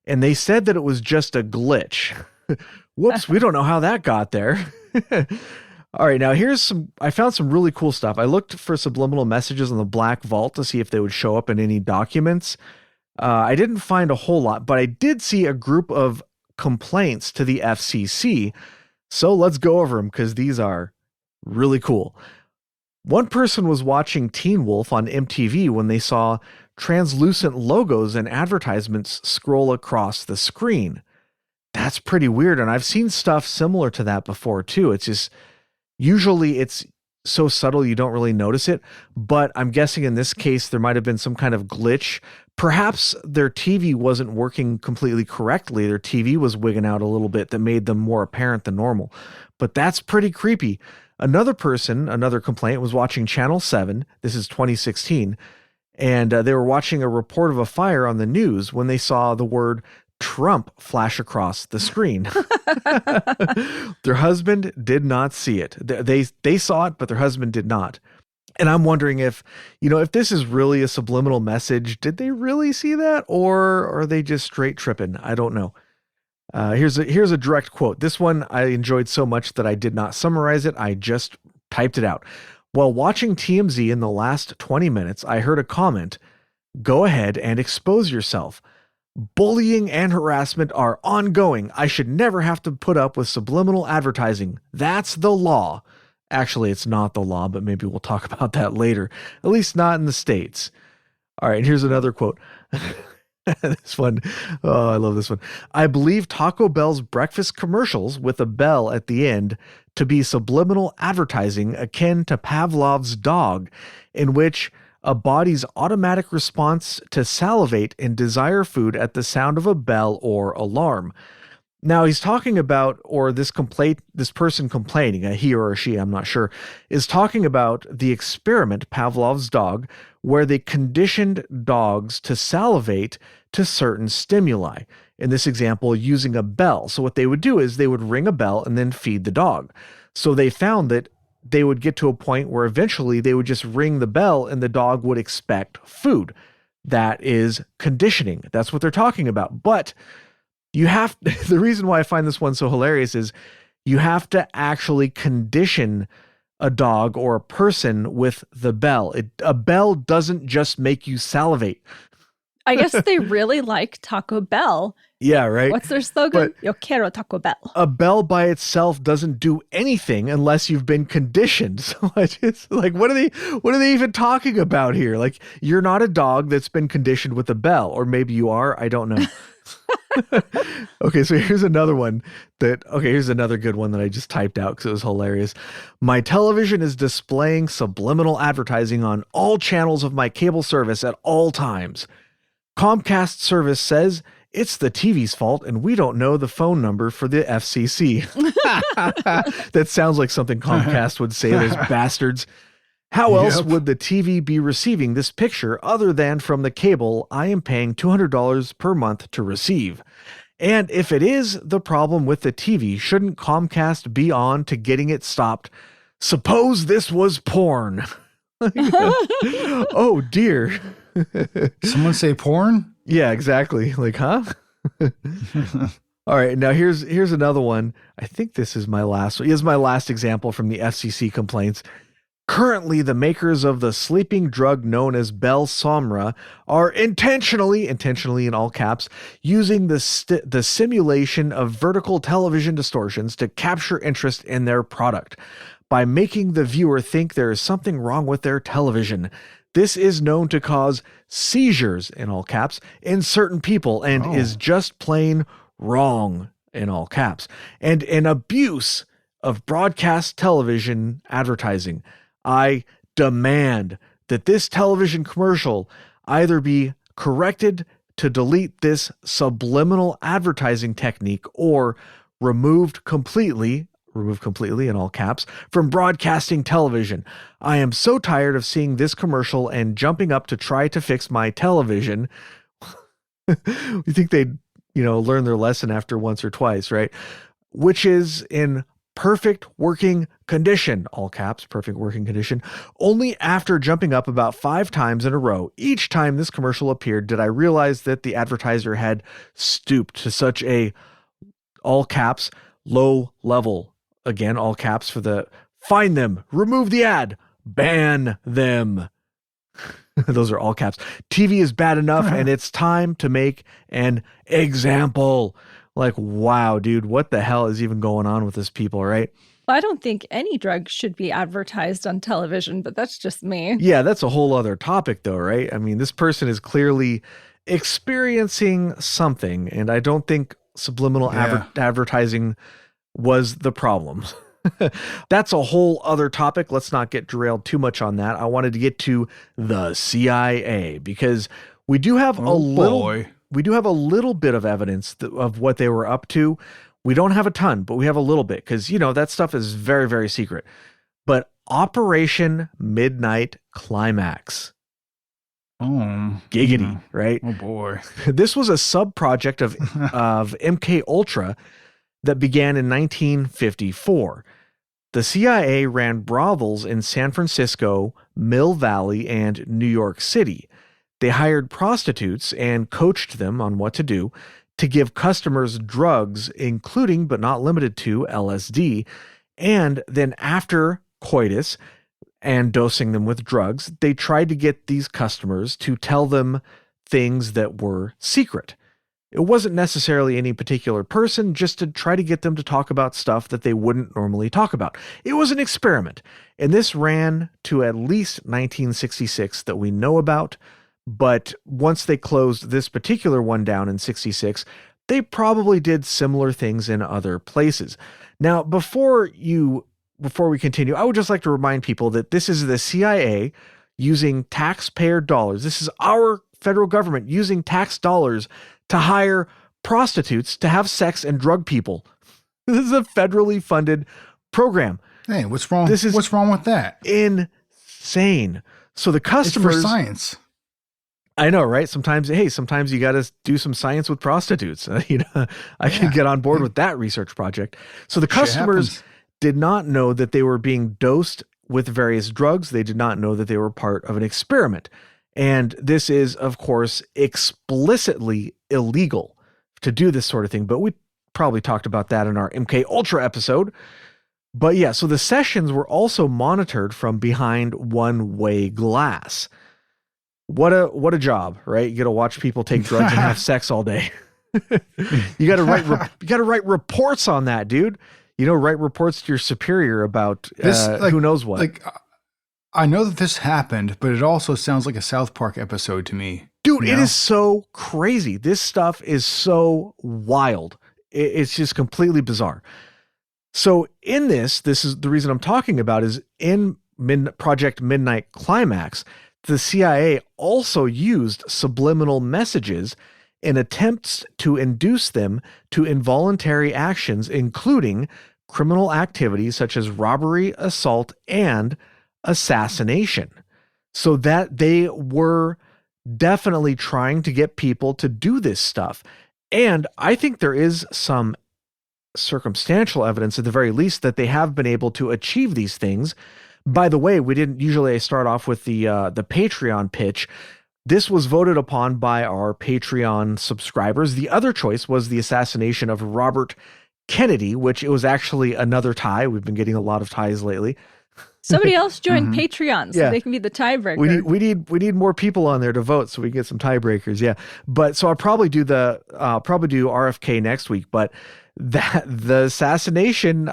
And they said that it was just a glitch. Whoops, we don't know how that got there. All right, now I found some really cool stuff. I looked for subliminal messages on the Black Vault to see if they would show up in any documents. I didn't find a whole lot, but I did see a group of complaints to the FCC. So let's go over them because these are really cool. One person was watching Teen Wolf on MTV when they saw translucent logos and advertisements scroll across the screen. That's pretty weird. And I've seen stuff similar to that before too. It's just, usually it's so subtle you don't really notice it, but I'm guessing in this case there might have been some kind of glitch. Perhaps their TV wasn't working completely correctly. Their TV was wigging out a little bit that made them more apparent than normal. But that's pretty creepy. Another complaint, was watching Channel 7. This is 2016. And they were watching a report of a fire on the news when they saw the word Trump flash across the screen. Their husband did not see it. They saw it, but their husband did not. And I'm wondering if this is really a subliminal message, did they really see that? Or are they just straight tripping? I don't know. Here's a direct quote. This one I enjoyed so much that I did not summarize it. I just typed it out. While watching TMZ in the last 20 minutes, I heard a comment, "Go ahead and expose yourself. Bullying and harassment are ongoing. I should never have to put up with subliminal advertising. That's the law." Actually, it's not the law, but maybe we'll talk about that later. At least not in the States. All right, here's another quote. This one, oh, I love this one. "I believe Taco Bell's breakfast commercials with a bell at the end to be subliminal advertising akin to Pavlov's dog, in which a body's automatic response to salivate and desire food at the sound of a bell or alarm." Now he's talking about, or this person complaining, he or she, I'm not sure, is talking about the experiment, Pavlov's dog, where they conditioned dogs to salivate to certain stimuli. In this example, using a bell. So what they would do is they would ring a bell and then feed the dog. So they found that they would get to a point where eventually they would just ring the bell and the dog would expect food. That is conditioning. That's what they're talking about. But the reason why I find this one so hilarious is you have to actually condition a dog or a person with the bell. A bell doesn't just make you salivate. I guess they really like Taco Bell. Yeah, right. What's their slogan? Yo quiero Taco Bell. A bell by itself doesn't do anything unless you've been conditioned. So it's like, what are they even talking about here? Like, you're not a dog that's been conditioned with a bell, or maybe you are. I don't know. Okay, so here's another good one that I just typed out because it was hilarious. "My television is displaying subliminal advertising on all channels of my cable service at all times. Comcast service says it's the TV's fault and we don't know the phone number for the FCC. That sounds like something Comcast would say, those bastards. How else would the TV be receiving this picture other than from the cable I am paying $200 per month to receive? And if it is the problem with the TV, shouldn't Comcast be on to getting it stopped? Suppose this was porn." Oh dear. Someone say porn? Yeah, exactly. Like, huh? All right, now here's another one. I think this is my last one. Here's my last example from the FCC complaints. "Currently, the makers of the sleeping drug known as Belsomra are intentionally in all caps, using the simulation of vertical television distortions to capture interest in their product by making the viewer think there is something wrong with their television. This is known to cause seizures, in all caps, in certain people and is just plain wrong, in all caps, and an abuse of broadcast television advertising. I demand that this television commercial either be corrected to delete this subliminal advertising technique or removed completely in all caps, from broadcasting television. I am so tired of seeing this commercial and jumping up to try to fix my television. You think they'd, learn their lesson after once or twice, right? Which is in perfect working condition, all caps, perfect working condition. Only after jumping up about 5 times in a row, each time this commercial appeared, did I realize that the advertiser had stooped to such a, all caps, low level. Again, all caps for the find them, remove the ad, ban them. Those are all caps. TV is bad enough and it's time to make an example. Like, wow, dude, what the hell is even going on with this people, right? I don't think any drug should be advertised on television, but that's just me. Yeah, that's a whole other topic though, right? I mean, this person is clearly experiencing something, and I don't think subliminal advertising was the problem. That's a whole other topic. Let's not get derailed too much on that. I wanted to get to the CIA because we do have a little bit of evidence of what they were up to. We don't have a ton, but we have a little bit because, that stuff is very, very secret. But Operation Midnight Climax. Oh, giggity, right? Oh boy. This was a sub-project of MK Ultra that began in 1954. The CIA ran brothels in San Francisco, Mill Valley, and New York City. They hired prostitutes and coached them on what to do to give customers drugs, including but not limited to LSD. And then after coitus and dosing them with drugs, they tried to get these customers to tell them things that were secret. It wasn't necessarily any particular person, just to try to get them to talk about stuff that they wouldn't normally talk about. It was an experiment, and this ran to at least 1966 that we know about, but once they closed this particular one down in 66, they probably did similar things in other places. Now, before we continue, I would just like to remind people that this is the CIA using taxpayer dollars. This is our federal government using tax dollars to hire prostitutes to have sex and drug people. This is a federally funded program. Hey, what's wrong? What's wrong with that? Insane. So the customers... It's for science. I know, right? Sometimes you got to do some science with prostitutes. I can get on board with that research project. So the customers did not know that they were being dosed with various drugs. They did not know that they were part of an experiment. And this is, of course, explicitly illegal to do this sort of thing. But we probably talked about that in our MK Ultra episode. But yeah, so the sessions were also monitored from behind one-way glass. What a job, right? You got to watch people take drugs and have sex all day. You got to write reports on that, dude. Write reports to your superior about who knows what. I know that this happened, but it also sounds like a South Park episode to me. Dude, it is so crazy. This stuff is so wild. It's just completely bizarre. So in this is the reason I'm talking about is in Project Midnight Climax, the CIA also used subliminal messages in attempts to induce them to involuntary actions, including criminal activities such as robbery, assault, and assassination. So that they were definitely trying to get people to do this stuff. And I think there is some circumstantial evidence, at the very least, that they have been able to achieve these things. By the way, we didn't usually start off with the Patreon pitch. This was voted upon by our Patreon subscribers. The other choice was the assassination of Robert Kennedy, which it was actually another tie. We've been getting a lot of ties lately. Somebody else join Patreon so they can be the tiebreaker. We need more people on there to vote so we can get some tiebreakers. Yeah. But so I'll probably do RFK next week, but the assassination,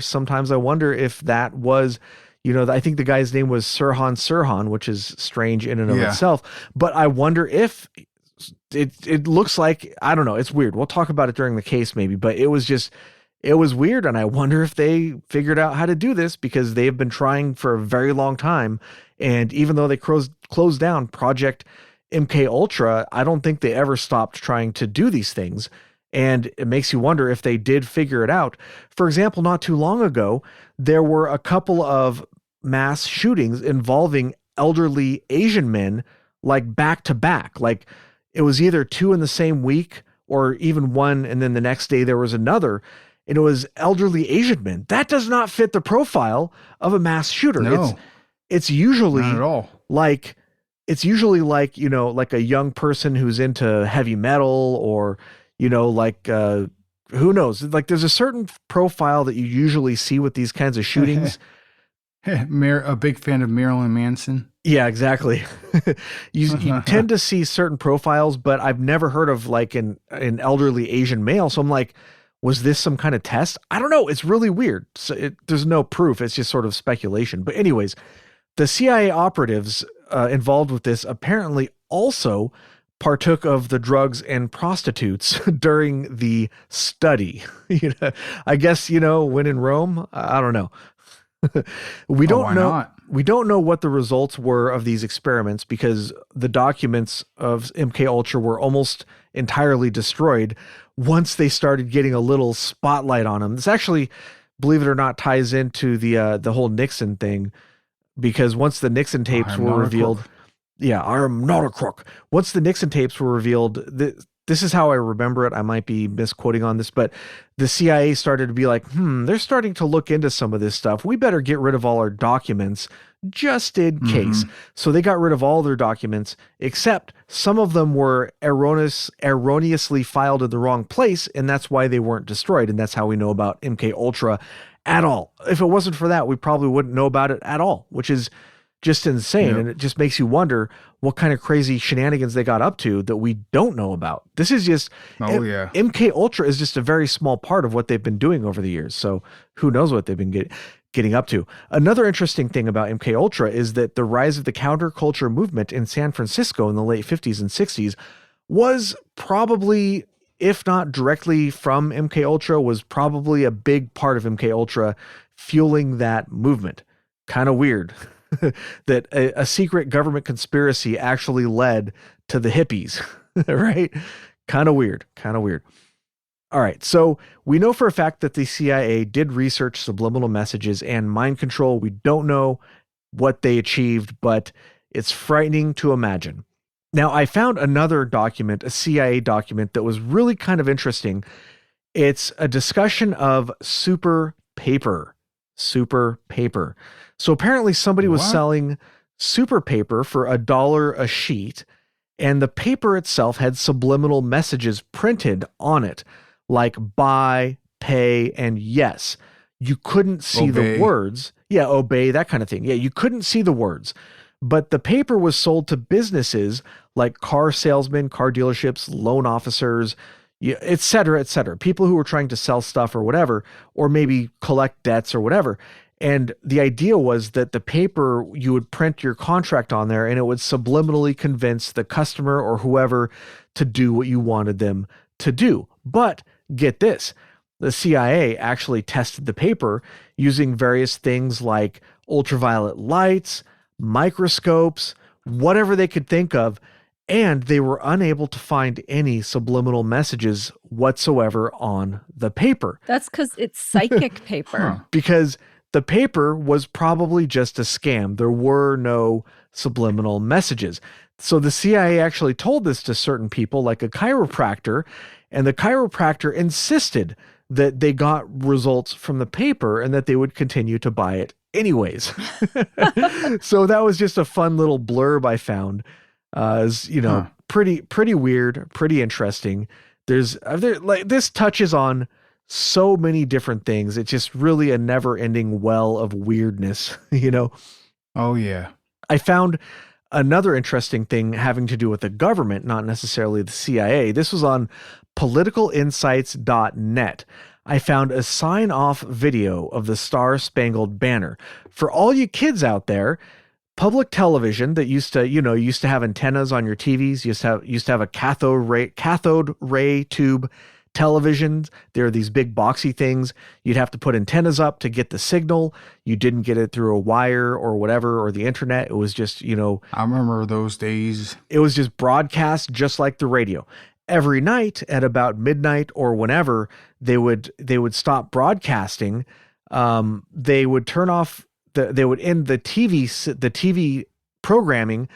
sometimes I wonder if that was, I think the guy's name was Sirhan, which is strange in and of itself, but I wonder if it looks like, I don't know. It's weird. We'll talk about it during the case maybe, but it it was weird. And I wonder if they figured out how to do this, because they've been trying for a very long time. And even though they closed down Project MK Ultra, I don't think they ever stopped trying to do these things. And it makes you wonder if they did figure it out. For example, not too long ago, there were a couple of mass shootings involving elderly Asian men, like back to back. Like it was either 2 in the same week or even one, and then the next day there was another, and it was elderly Asian men. That does not fit the profile of a mass shooter. No, it's usually not at all. like, you know, like a young person who's into heavy metal, or, you know, like, who knows? Like there's a certain profile that you usually see with these kinds of shootings. A big fan of Marilyn Manson. Yeah, exactly. You tend to see certain profiles, but I've never heard of like an elderly Asian male. So I'm like, was this some kind of test? I don't know. It's really weird. So there's no proof. It's just sort of speculation. But anyways, the CIA operatives involved with this apparently also partook of the drugs and prostitutes during the study. You know, I guess, you know, when in Rome, I don't know. We don't know. Not? We don't know what the results were of these experiments, because the documents of MK Ultra were almost entirely destroyed once they started getting a little spotlight on them. This actually, believe it or not, ties into the whole Nixon thing, because once the Nixon tapes were revealed, yeah, I'm not a crook. Once the Nixon tapes were revealed, this is how I remember it. I might be misquoting on this, but the CIA started to be like, they're starting to look into some of this stuff. We better get rid of all our documents just in case. So they got rid of all their documents, except some of them were erroneously filed in the wrong place, and that's why they weren't destroyed. And that's how we know about MK Ultra at all. If it wasn't for that, we probably wouldn't know about it at all, which is just insane. Yep. And it just makes you wonder what kind of crazy shenanigans they got up to that we don't know about. This is just, MK Ultra is just a very small part of what they've been doing over the years. So who knows what they've been getting up to. Another interesting thing about MK Ultra is that the rise of the counterculture movement in San Francisco in the late 50s and 60s was probably, if not directly from MK Ultra, was probably a big part of MK Ultra fueling that movement. Kind of weird. That a secret government conspiracy actually led to the hippies, right? Kind of weird. All right. So we know for a fact that the CIA did research subliminal messages and mind control. We don't know what they achieved, but it's frightening to imagine. Now, I found another document, a CIA document, that was really kind of interesting. It's a discussion of super paper. So apparently somebody was selling super paper for $1 a sheet, and the paper itself had subliminal messages printed on it, like buy, pay, and yes. You couldn't see the words. Yeah, obey, that kind of thing. Yeah, you couldn't see the words. But the paper was sold to businesses like car salesmen, car dealerships, loan officers, et cetera, et cetera. People who were trying to sell stuff or whatever, or maybe collect debts or whatever. And the idea was that the paper, you would print your contract on there, and it would subliminally convince the customer or whoever to do what you wanted them to do. But get this, the CIA actually tested the paper using various things like ultraviolet lights, microscopes, whatever they could think of, and they were unable to find any subliminal messages whatsoever on the paper. That's because it's psychic paper. Because the paper was probably just a scam. There were no subliminal messages. So the CIA actually told this to certain people, like a chiropractor, and the chiropractor insisted that they got results from the paper and that they would continue to buy it anyways. So that was just a fun little blurb I found. Pretty weird, pretty interesting. This touches on so many different things. It's just really a never-ending well of weirdness, you know? Oh, yeah. I found another interesting thing having to do with the government, not necessarily the CIA. This was on politicalinsights.net. I found a sign-off video of the Star-Spangled Banner. For all you kids out there, public television that used to have antennas on your TVs, used to have a cathode ray tube televisions. There are these big boxy things. You'd have to put antennas up to get the signal. You didn't get it through a wire or whatever, or the internet. It was just, I remember those days. It was just broadcast just like the radio. Every night at about midnight or whenever they would stop broadcasting. They would turn off they would end the TV programming,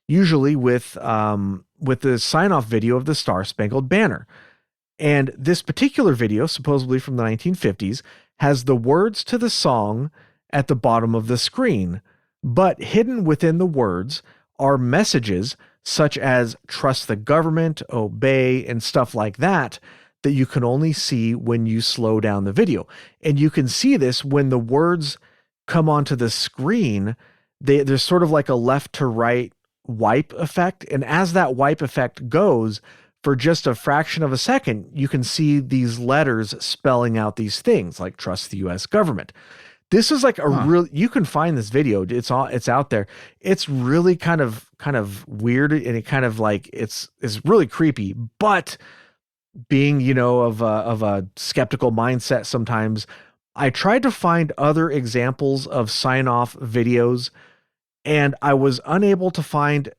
usually with the sign-off video of the Star Spangled Banner. And this particular video, supposedly from the 1950s, has the words to the song at the bottom of the screen, but hidden within the words are messages such as trust the government, obey, and stuff like that you can only see when you slow down the video. And you can see this when the words come onto the screen. There's sort of like a left to right wipe effect. And as that wipe effect goes, for just a fraction of a second, you can see these letters spelling out these things like trust the US government. This is like you can find this video. It's out there. It's really kind of weird, and it kind of like, it's really creepy, but being, of a skeptical mindset sometimes, I tried to find other examples of sign-off videos, and I was unable to find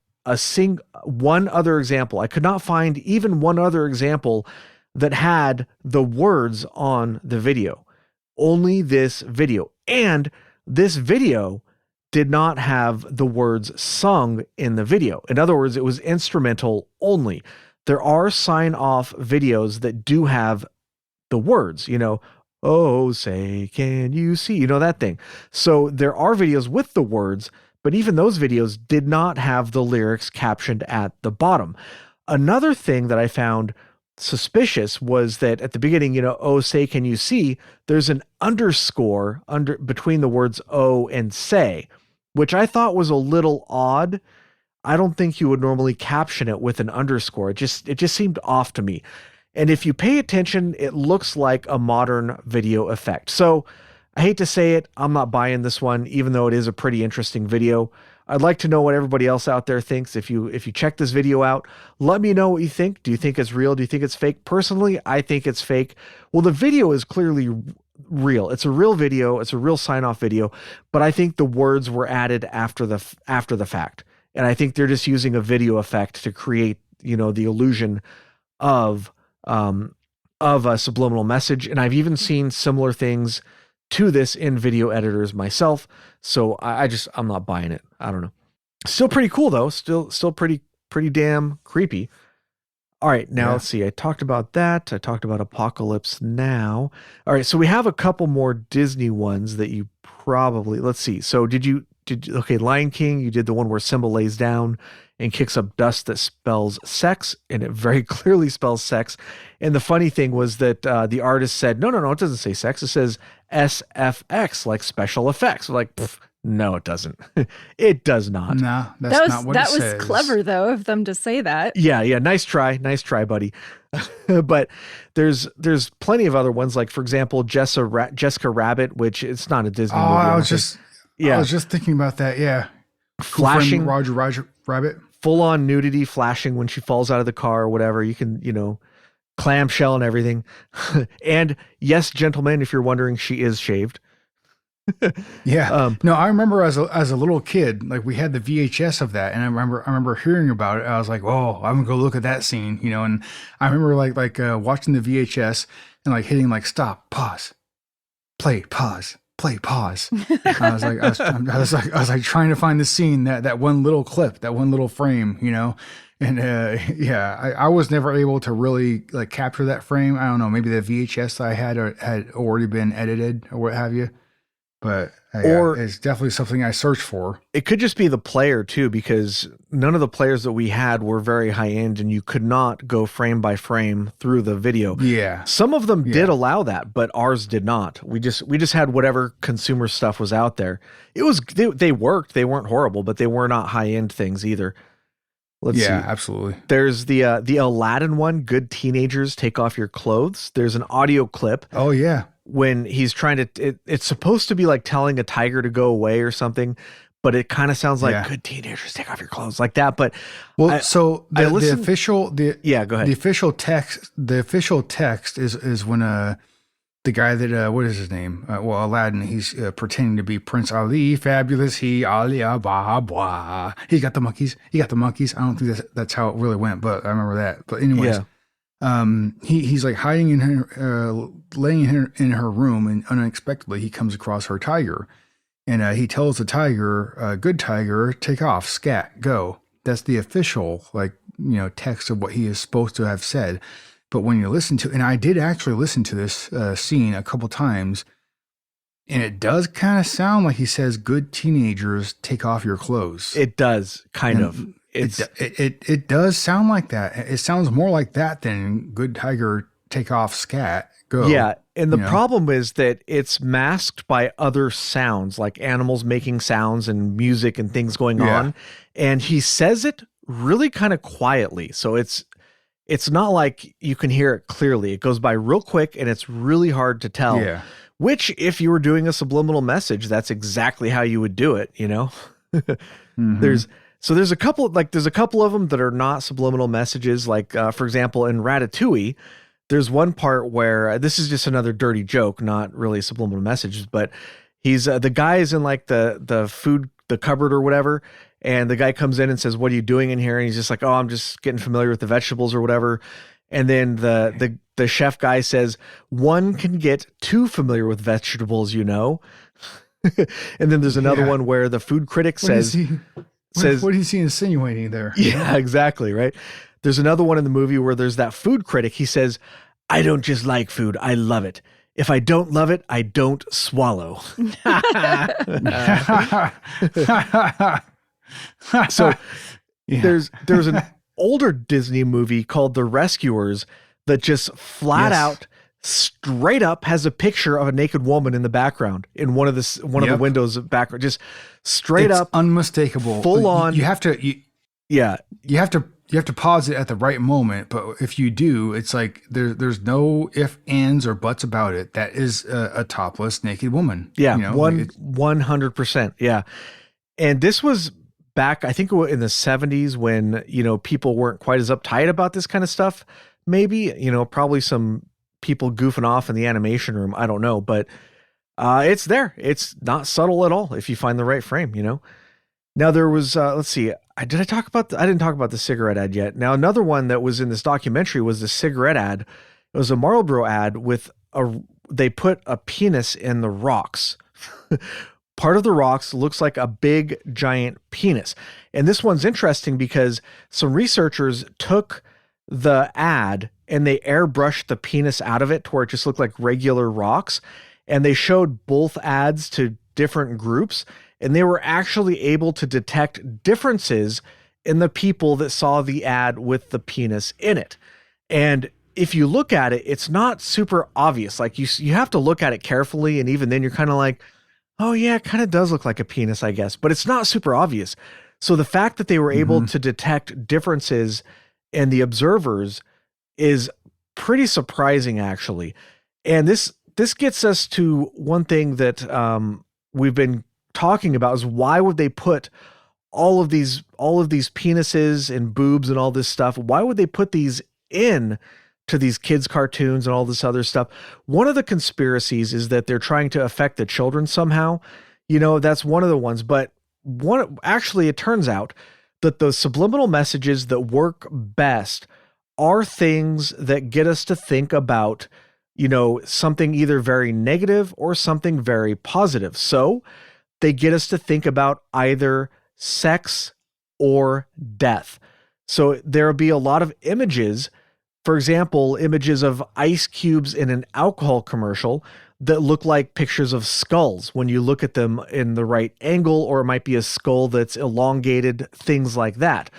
one other example. I could not find even one other example that had the words on the video. Only this video. And this video did not have the words sung in the video. In other words, it was instrumental only. There are sign-off videos that do have the words, oh, say, can you see, that thing. So there are videos with the words, but even those videos did not have the lyrics captioned at the bottom. Another thing that I found suspicious was that at the beginning, oh, say, can you see, there's an underscore between the words oh and say, which I thought was a little odd. I don't think you would normally caption it with an underscore. It just seemed off to me. And if you pay attention, it looks like a modern video effect. So I hate to say it, I'm not buying this one, even though it is a pretty interesting video. I'd like to know what everybody else out there thinks. If you check this video out, let me know what you think. Do you think it's real? Do you think it's fake? Personally, I think it's fake. Well, the video is clearly real. It's a real video. It's a real sign-off video, but I think the words were added after the fact. And I think they're just using a video effect to create, the illusion of a subliminal message. And I've even seen similar things to this in video editors myself. So I'm not buying it. I don't know. Still pretty cool though. Still pretty damn creepy. All right. Now let's see. I talked about that. I talked about Apocalypse Now. All right. So we have a couple more Disney ones that you probably, let's see. So okay, Lion King, you did the one where Simba lays down and kicks up dust that spells sex, and it very clearly spells sex. And the funny thing was that the artist said, no, it doesn't say sex. It says SFX, like special effects. We're like, no, it doesn't. It does not. No, that's not what it says. That was clever, though, of them to say that. Yeah. Nice try, buddy. But there's plenty of other ones, like, for example, Jessica Rabbit, which it's not a Disney movie. I was just thinking about that. Yeah. Flashing Roger Rabbit. Full on nudity, flashing when she falls out of the car or whatever. You can, clamshell and everything. And yes, gentlemen, if you're wondering, she is shaved. Yeah. No, I remember as a little kid, like we had the VHS of that, and I remember hearing about it. I was like, oh, I'm gonna go look at that scene, and I remember like watching the VHS and like hitting like stop, pause, play, pause. I was like trying to find the scene, that one little clip, that one little frame, and I was never able to really like capture that frame. I don't know, maybe the VHS I had already been edited or what have you, but it's definitely something I searched for. It could just be the player too, because none of the players that we had were very high end, and you could not go frame by frame through the video. Yeah. Some of them did allow that, but ours did not. We just had whatever consumer stuff was out there. They worked. They weren't horrible, but they were not high end things either. Let's see. Absolutely. There's the Aladdin one, Good Teenagers Take Off Your Clothes. There's an audio clip. Oh yeah. When he's trying to, it's supposed to be like telling a tiger to go away or something, but it kind of sounds like Yeah. good teenagers, take off your clothes, like that. But Well, I the listened- official yeah, go ahead. The official text is when the guy that what is his name? Aladdin. He's pretending to be Prince Ali, fabulous. He Ali Abba blah. He got the monkeys. I don't think that's how it really went, but I remember that. But anyways, he's like hiding in her, laying in her room, and unexpectedly he comes across her tiger, and he tells the tiger, "Good tiger, take off, scat, go." That's the official text of what he is supposed to have said. But when you listen to, and I did actually listen to this scene a couple times, and it does kind of sound like he says, "Good teenagers, take off your clothes." It does kind of. It does sound like that. It sounds more like that than "Good tiger, take off, scat, go." Yeah, and the problem is that it's masked by other sounds, like animals making sounds and music and things going on, and he says it really kind of quietly. So it's not like you can hear it clearly. It goes by real quick, and it's really hard to tell. Yeah. Which, if you were doing a subliminal message, that's exactly how you would do it. Mm-hmm. There's a couple of them that are not subliminal messages. Like, for example, in Ratatouille, there's one part where this is just another dirty joke, not really subliminal messages, but he's the guy is in like the food, the cupboard or whatever. And the guy comes in and says, "What are you doing in here?" And he's just like, "Oh, I'm just getting familiar with the vegetables or whatever." And then the chef guy says, "One can get too familiar with vegetables, And then there's another one where the food critic says, "What is he insinuating there?" Yeah, exactly. Right. There's another one in the movie where there's that food critic. He says, "I don't just like food. I love it. If I don't love it, I don't swallow." So there's an older Disney movie called The Rescuers that just flat out, straight up has a picture of a naked woman in the background in one of the windows of background, just straight up, unmistakable, full on. You have to pause it at the right moment. But if you do, it's like there's no ifs, ands, or buts about it. That is a topless naked woman. Yeah, 100%. Yeah, and this was back, I think, in the 70s when, people weren't quite as uptight about this kind of stuff. Maybe, probably some people goofing off in the animation room. I don't know, but it's there. It's not subtle at all if you find the right frame, Now there was, let's see, I didn't talk about the cigarette ad yet. Now another one that was in this documentary was the cigarette ad. It was a Marlboro ad with they put a penis in the rocks. Part of the rocks looks like a big giant penis. And this one's interesting because some researchers took the ad and they airbrushed the penis out of it to where it just looked like regular rocks. And they showed both ads to different groups, and they were actually able to detect differences in the people that saw the ad with the penis in it. And if you look at it, it's not super obvious. Like you have to look at it carefully. And even then you're kind of like, oh yeah, it kind of does look like a penis, I guess, but it's not super obvious. So the fact that they were able to detect differences in the observers is pretty surprising, actually. And this gets us to one thing that we've been talking about is why would they put all of these penises and boobs and all this stuff? Why would they put these in to these kids' cartoons and all this other stuff? One of the conspiracies is that they're trying to affect the children somehow. That's one of the ones. But actually, it turns out that the subliminal messages that work best are things that get us to think about, something either very negative or something very positive. So they get us to think about either sex or death. So there'll be a lot of images. For example, images of ice cubes in an alcohol commercial that look like pictures of skulls when you look at them in the right angle, or it might be a skull that's elongated, things like that.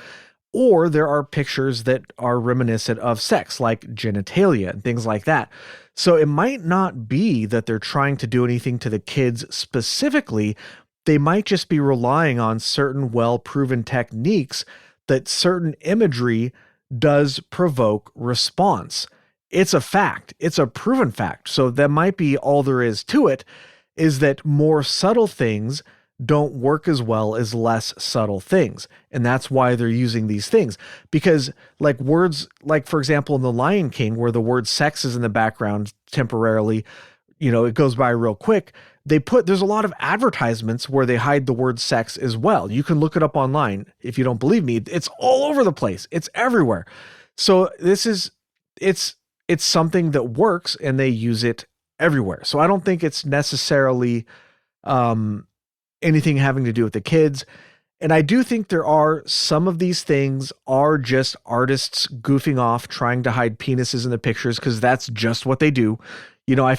Or there are pictures that are reminiscent of sex, like genitalia and things like that. So it might not be that they're trying to do anything to the kids specifically. They might just be relying on certain well-proven techniques that certain imagery does provoke response. It's a fact. It's a proven fact. So that might be all there is to it, is that more subtle things don't work as well as less subtle things. And that's why they're using these things. Because like words, like for example, in The Lion King, where the word sex is in the background temporarily, it goes by real quick. There's a lot of advertisements where they hide the word sex as well. You can look it up online. If you don't believe me, it's all over the place. It's everywhere. So it's something that works and they use it everywhere. So I don't think it's necessarily anything having to do with the kids. And I do think there are some of these things are just artists goofing off, trying to hide penises in the pictures, because that's just what they do. I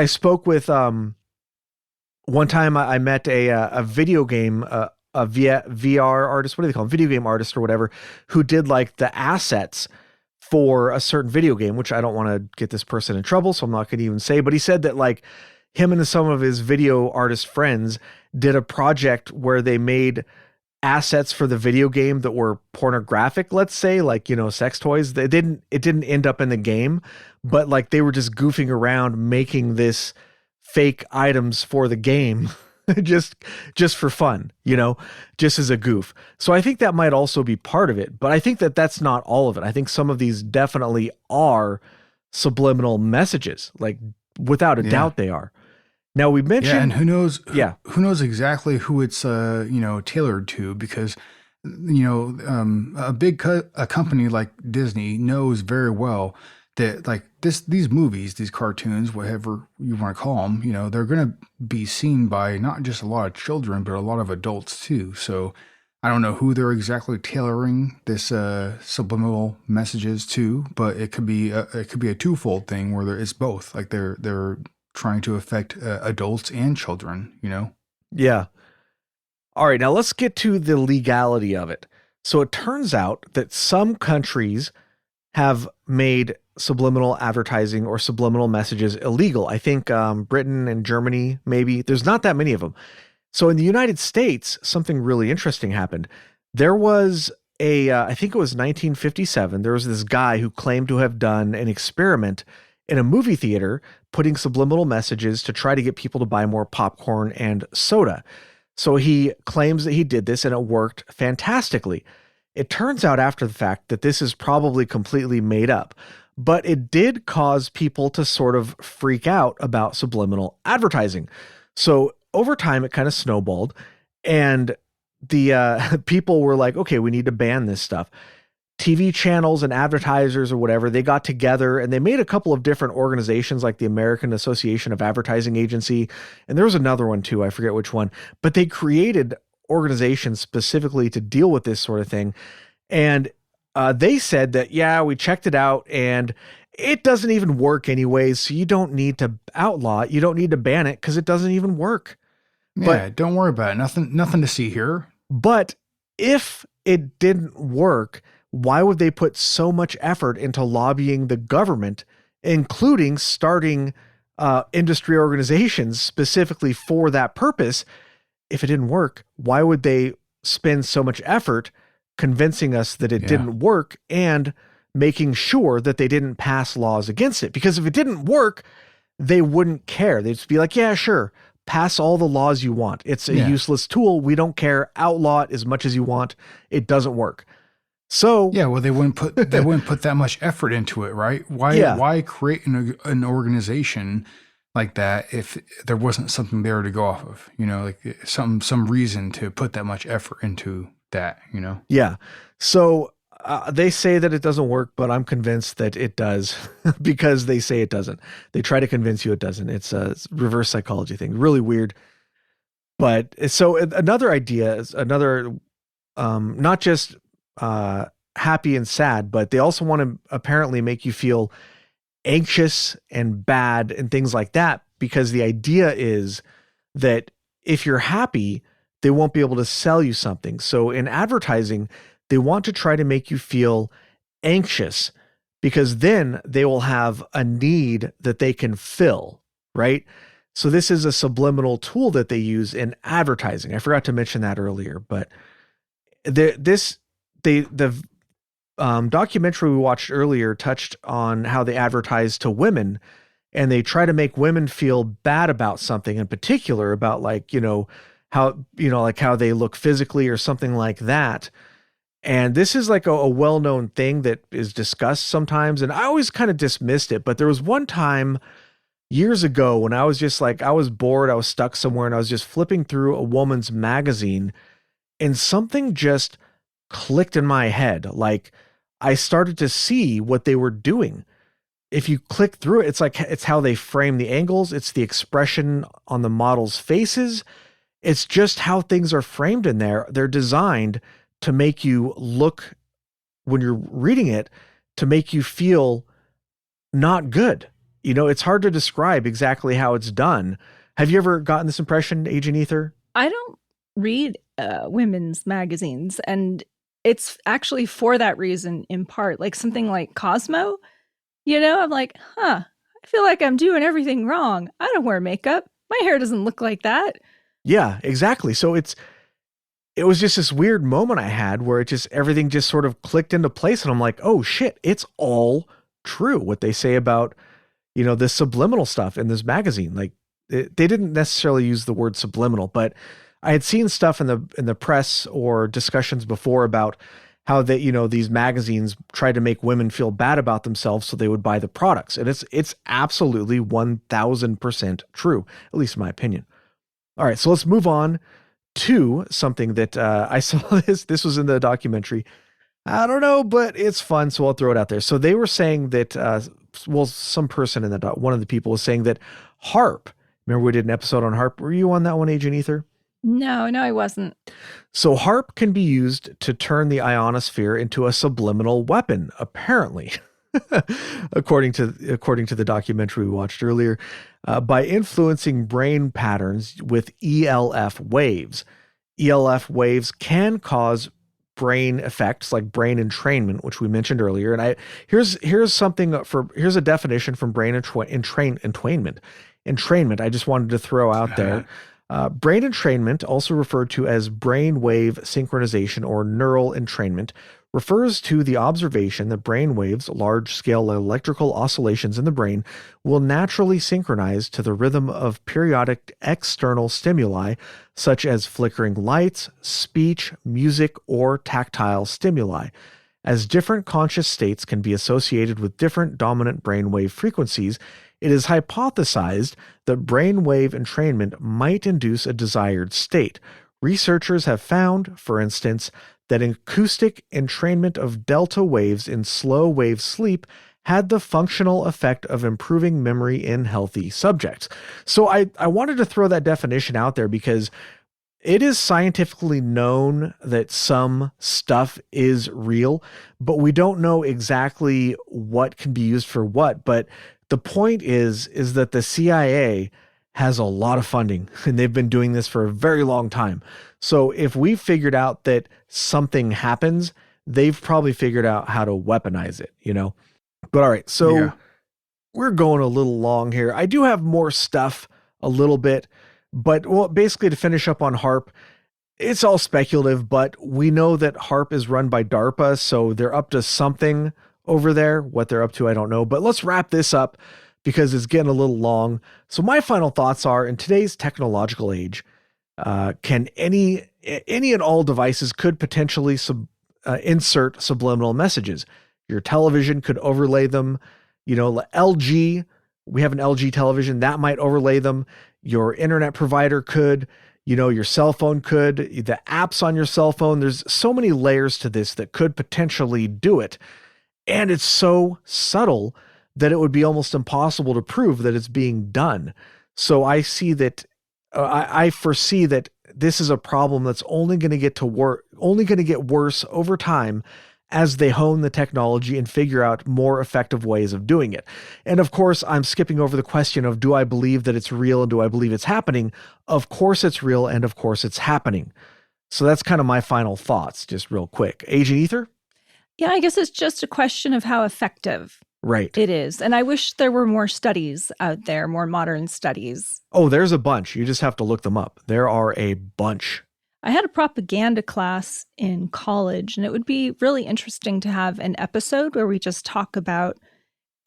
spoke with, one time I met a video game, a VR artist, what do they call them? Video game artist or whatever, who did like the assets for a certain video game, which I don't want to get this person in trouble, so I'm not going to even say, but he said that like him and some of his video artist friends did a project where they made assets for the video game that were pornographic, let's say, like, sex toys. It didn't end up in the game, but like they were just goofing around making this fake items for the game just for fun, just as a goof. So I think that might also be part of it, but I think that that's not all of it. I think some of these definitely are subliminal messages, like without a doubt they are. Now we mentioned, and who knows exactly who it's tailored to, because a company like Disney knows very well that like these movies, these cartoons, whatever you want to call them, they're going to be seen by not just a lot of children, but a lot of adults too. So I don't know who they're exactly tailoring this subliminal messages to, but it could be a twofold thing where it's both. Like they're trying to affect adults and children, Yeah. All right, now let's get to the legality of it. So it turns out that some countries have made subliminal advertising or subliminal messages illegal. I think Britain and Germany, maybe. There's not that many of them. So in the United States, something really interesting happened. There was I think it was 1957, there was this guy who claimed to have done an experiment in a movie theater, putting subliminal messages to try to get people to buy more popcorn and soda. So he claims that he did this and it worked fantastically. It turns out after the fact that this is probably completely made up, but it did cause people to sort of freak out about subliminal advertising. So over time, it kind of snowballed, and the people were like, okay, we need to ban this stuff. TV channels and advertisers or whatever, they got together and they made a couple of different organizations like the American Association of Advertising Agency. And there was another one too. I forget which one, but they created organizations specifically to deal with this sort of thing. And they said that, yeah, we checked it out and it doesn't even work anyways. So you don't need to outlaw it. You don't need to ban it because it doesn't even work. Yeah, but don't worry about it. Nothing to see here. But if it didn't work, why would they put so much effort into lobbying the government, including starting industry organizations specifically for that purpose? If it didn't work, why would they spend so much effort convincing us that it didn't work and making sure that they didn't pass laws against it? Because if it didn't work, they wouldn't care. They'd just be like, yeah, sure, pass all the laws you want. It's a useless tool. We don't care. Outlaw it as much as you want. It doesn't work. So yeah, well, they wouldn't put that much effort into it, right? Why create an organization like that if there wasn't something there to go off of? Like some reason to put that much effort into that. Yeah. So they say that it doesn't work, but I'm convinced that it does because they say it doesn't. They try to convince you it doesn't. It's a reverse psychology thing. Really weird. But so another idea is not just happy and sad, but they also want to apparently make you feel anxious and bad and things like that, because the idea is that if you're happy, they won't be able to sell you something. So in advertising, they want to try to make you feel anxious because then they will have a need that they can fill, right? So this is a subliminal tool that they use in advertising. I forgot to mention that earlier, but the documentary we watched earlier touched on how they advertise to women, and they try to make women feel bad about something in particular, about like, how they look physically or something like that. And this is like a well-known thing that is discussed sometimes. And I always kind of dismissed it. But there was one time years ago when I was just like, I was bored, I was stuck somewhere, and I was just flipping through a woman's magazine, and something just clicked in my head. Like, I started to see what they were doing. If you click through it, it's how they frame the angles. It's the expression on the models' faces. It's just how things are framed in there. They're designed to make you look, when you're reading it, to make you feel not good. It's hard to describe exactly how it's done. Have you ever gotten this impression, Agent Ether? I don't read women's magazines, and it's actually for that reason, in part. Like something like Cosmo, I'm like, I feel like I'm doing everything wrong. I don't wear makeup. My hair doesn't look like that. Yeah, exactly. So it was just this weird moment I had where everything just sort of clicked into place, and I'm like, oh shit, it's all true what they say about, this subliminal stuff in this magazine. Like they didn't necessarily use the word subliminal, but I had seen stuff in the press or discussions before about how these magazines try to make women feel bad about themselves so they would buy the products. And it's absolutely 1000% true, at least in my opinion. All right, so let's move on to something that I saw. This was in the documentary. I don't know, but it's fun, so I'll throw it out there. So they were saying that, some person in one of the people was saying that HAARP, remember we did an episode on HAARP? Were you on that one, Agent Ether? No, I wasn't. So HAARP can be used to turn the ionosphere into a subliminal weapon, apparently. according to the documentary we watched earlier, by influencing brain patterns with ELF waves. ELF waves can cause brain effects like brain entrainment, which we mentioned earlier. And here's a definition from brain entrainment. Entrainment, I just wanted to throw out there. Brain entrainment, also referred to as brain wave synchronization or neural entrainment, refers to the observation that brain waves, large-scale electrical oscillations in the brain, will naturally synchronize to the rhythm of periodic external stimuli, such as flickering lights, speech, music, or tactile stimuli. As different conscious states can be associated with different dominant brainwave frequencies, it is hypothesized that brainwave entrainment might induce a desired state. Researchers have found, for instance, that acoustic entrainment of delta waves in slow wave sleep had the functional effect of improving memory in healthy subjects. So I wanted to throw that definition out there because it is scientifically known that some stuff is real, but we don't know exactly what can be used for what. But the point is that the CIA has a lot of funding, and they've been doing this for a very long time. So if we figured out that something happens, they've probably figured out how to weaponize it, But all right, so We're going a little long here. I do have more stuff a little bit, but basically to finish up on HAARP, it's all speculative, but we know that HAARP is run by DARPA, so they're up to something over there. What they're up to, I don't know. But let's wrap this up because it's getting a little long. So my final thoughts are, in today's technological age, can any and all devices could potentially insert subliminal messages. Your television could overlay them. LG, we have an LG television that might overlay them. Your internet provider could. Your cell phone could. The apps on your cell phone. There's so many layers to this that could potentially do it, and it's so subtle that it would be almost impossible to prove that it's being done. So I see that. I foresee that this is a problem that's only going to get worse over time as they hone the technology and figure out more effective ways of doing it. And of course, I'm skipping over the question of, do I believe that it's real and do I believe it's happening? Of course it's real and of course it's happening. So that's kind of my final thoughts, just real quick. Agent Ether? Yeah, I guess it's just a question of how effective Right. it is. And I wish there were more studies out there, more modern studies. Oh, there's a bunch. You just have to look them up. There are a bunch. I had a propaganda class in college, and it would be really interesting to have an episode where we just talk about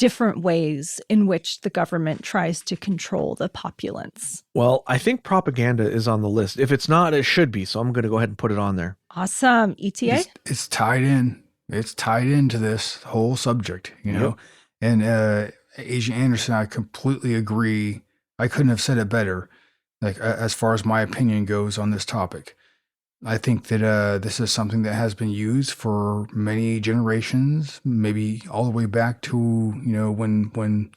different ways in which the government tries to control the populace. Well, I think propaganda is on the list. If it's not, it should be. So I'm going to go ahead and put it on there. Awesome. ETA? It's tied in. It's tied into this whole subject, you know? And Asia Anderson, I completely agree. I couldn't have said it better, like as far as my opinion goes on this topic. I think that this is something that has been used for many generations, maybe all the way back to, you know, when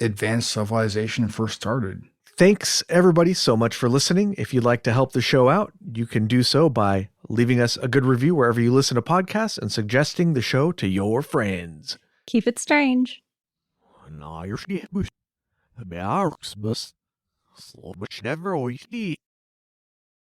advanced civilization first started. Thanks, everybody, so much for listening. If you'd like to help the show out, you can do so by leaving us a good review wherever you listen to podcasts and suggesting the show to your friends. Keep it strange. Never